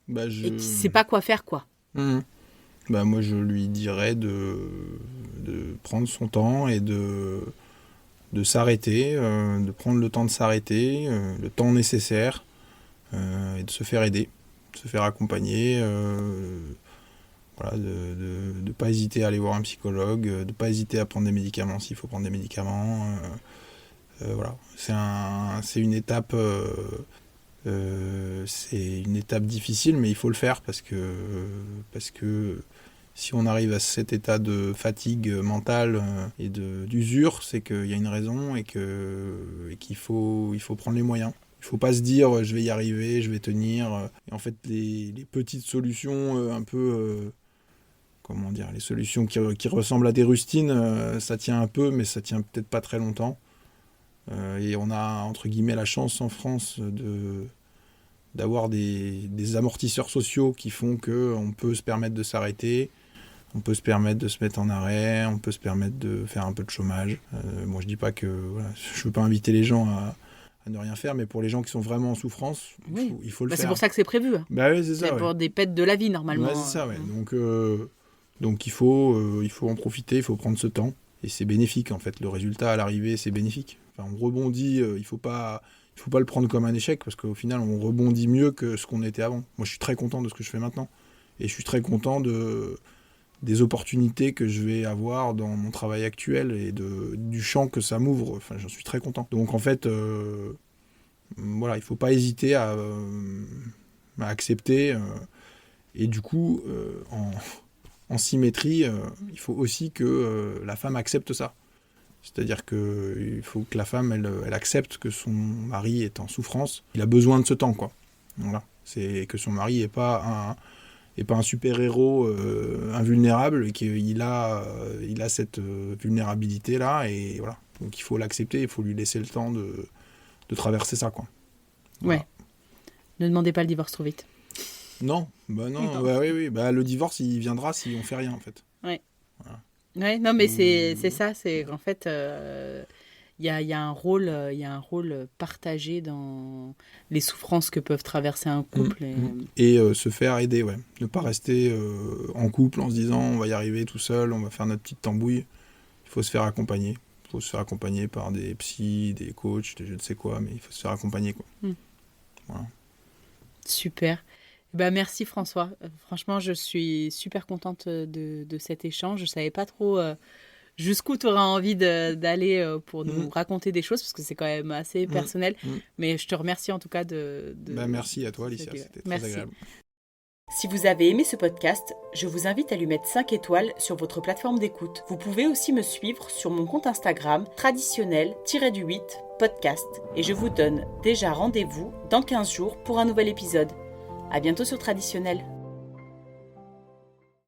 et qui ne sait pas quoi faire, quoi. Moi, je lui dirais de prendre son temps et de s'arrêter, de prendre le temps de s'arrêter, le temps nécessaire, et de se faire aider. Se faire accompagner, de ne pas hésiter à aller voir un psychologue, de ne pas hésiter à prendre des médicaments s'il faut prendre des médicaments. Voilà, c'est une étape difficile, mais il faut le faire parce que si on arrive à cet état de fatigue mentale et d'usure, c'est qu'il y a une raison et qu'il faut prendre les moyens. Il ne faut pas se dire je vais y arriver, je vais tenir. Et en fait, les petites solutions un peu, les solutions qui ressemblent à des rustines, ça tient un peu, mais ça tient peut-être pas très longtemps. Et on a, entre guillemets, la chance en France d'avoir des amortisseurs sociaux qui font qu'on peut se permettre de s'arrêter, on peut se permettre de se mettre en arrêt, on peut se permettre de faire un peu de chômage. Moi, je dis pas que... je ne veux pas inviter les gens à ne rien faire, mais pour les gens qui sont vraiment en souffrance, il faut le faire. C'est pour ça que c'est prévu. Oui, c'est ça. C'est pour des pètes de la vie, normalement. Ouais, c'est ça, ouais. Donc il faut en profiter, il faut prendre ce temps. Et c'est bénéfique, en fait. Le résultat à l'arrivée, c'est bénéfique. Enfin, on rebondit, il faut pas le prendre comme un échec, parce qu'au final, on rebondit mieux que ce qu'on était avant. Moi, je suis très content de ce que je fais maintenant. Et je suis très content des opportunités que je vais avoir dans mon travail actuel et du champ que ça m'ouvre. Enfin, j'en suis très content. Donc en fait, il ne faut pas hésiter à accepter. Et du coup, en symétrie, il faut aussi que la femme accepte ça. C'est-à-dire qu'il faut que la femme, elle accepte que son mari est en souffrance. Il a besoin de ce temps, quoi. Voilà. C'est que son mari n'est pas un super-héros invulnérable, et qu'il a cette vulnérabilité-là, et voilà. Donc il faut l'accepter, il faut lui laisser le temps de traverser ça, quoi. Voilà. Ouais. Ne demandez pas le divorce trop vite. Non, oui. Le divorce, il viendra si on fait rien, en fait. Ouais. Voilà. Ouais, non, mais c'est ça, c'est en fait... Il y a un rôle partagé dans les souffrances que peuvent traverser un couple. Et se faire aider, ouais. Ne pas rester en couple en se disant on va y arriver tout seul, on va faire notre petite tambouille. Il faut se faire accompagner. Il faut se faire accompagner par des psys, des coachs, je ne sais quoi, mais il faut se faire accompagner, quoi. Voilà. Super. Merci François. Franchement, je suis super contente de cet échange. Je ne savais pas trop... jusqu'où tu auras envie d'aller pour nous raconter des choses, parce que c'est quand même assez personnel. Mais je te remercie en tout cas merci à toi, Alicia, c'était très agréable. Si vous avez aimé ce podcast, je vous invite à lui mettre 5 étoiles sur votre plateforme d'écoute. Vous pouvez aussi me suivre sur mon compte Instagram traditionnel-8 podcast. Et je vous donne déjà rendez-vous dans 15 jours pour un nouvel épisode. À bientôt sur Traditionnel.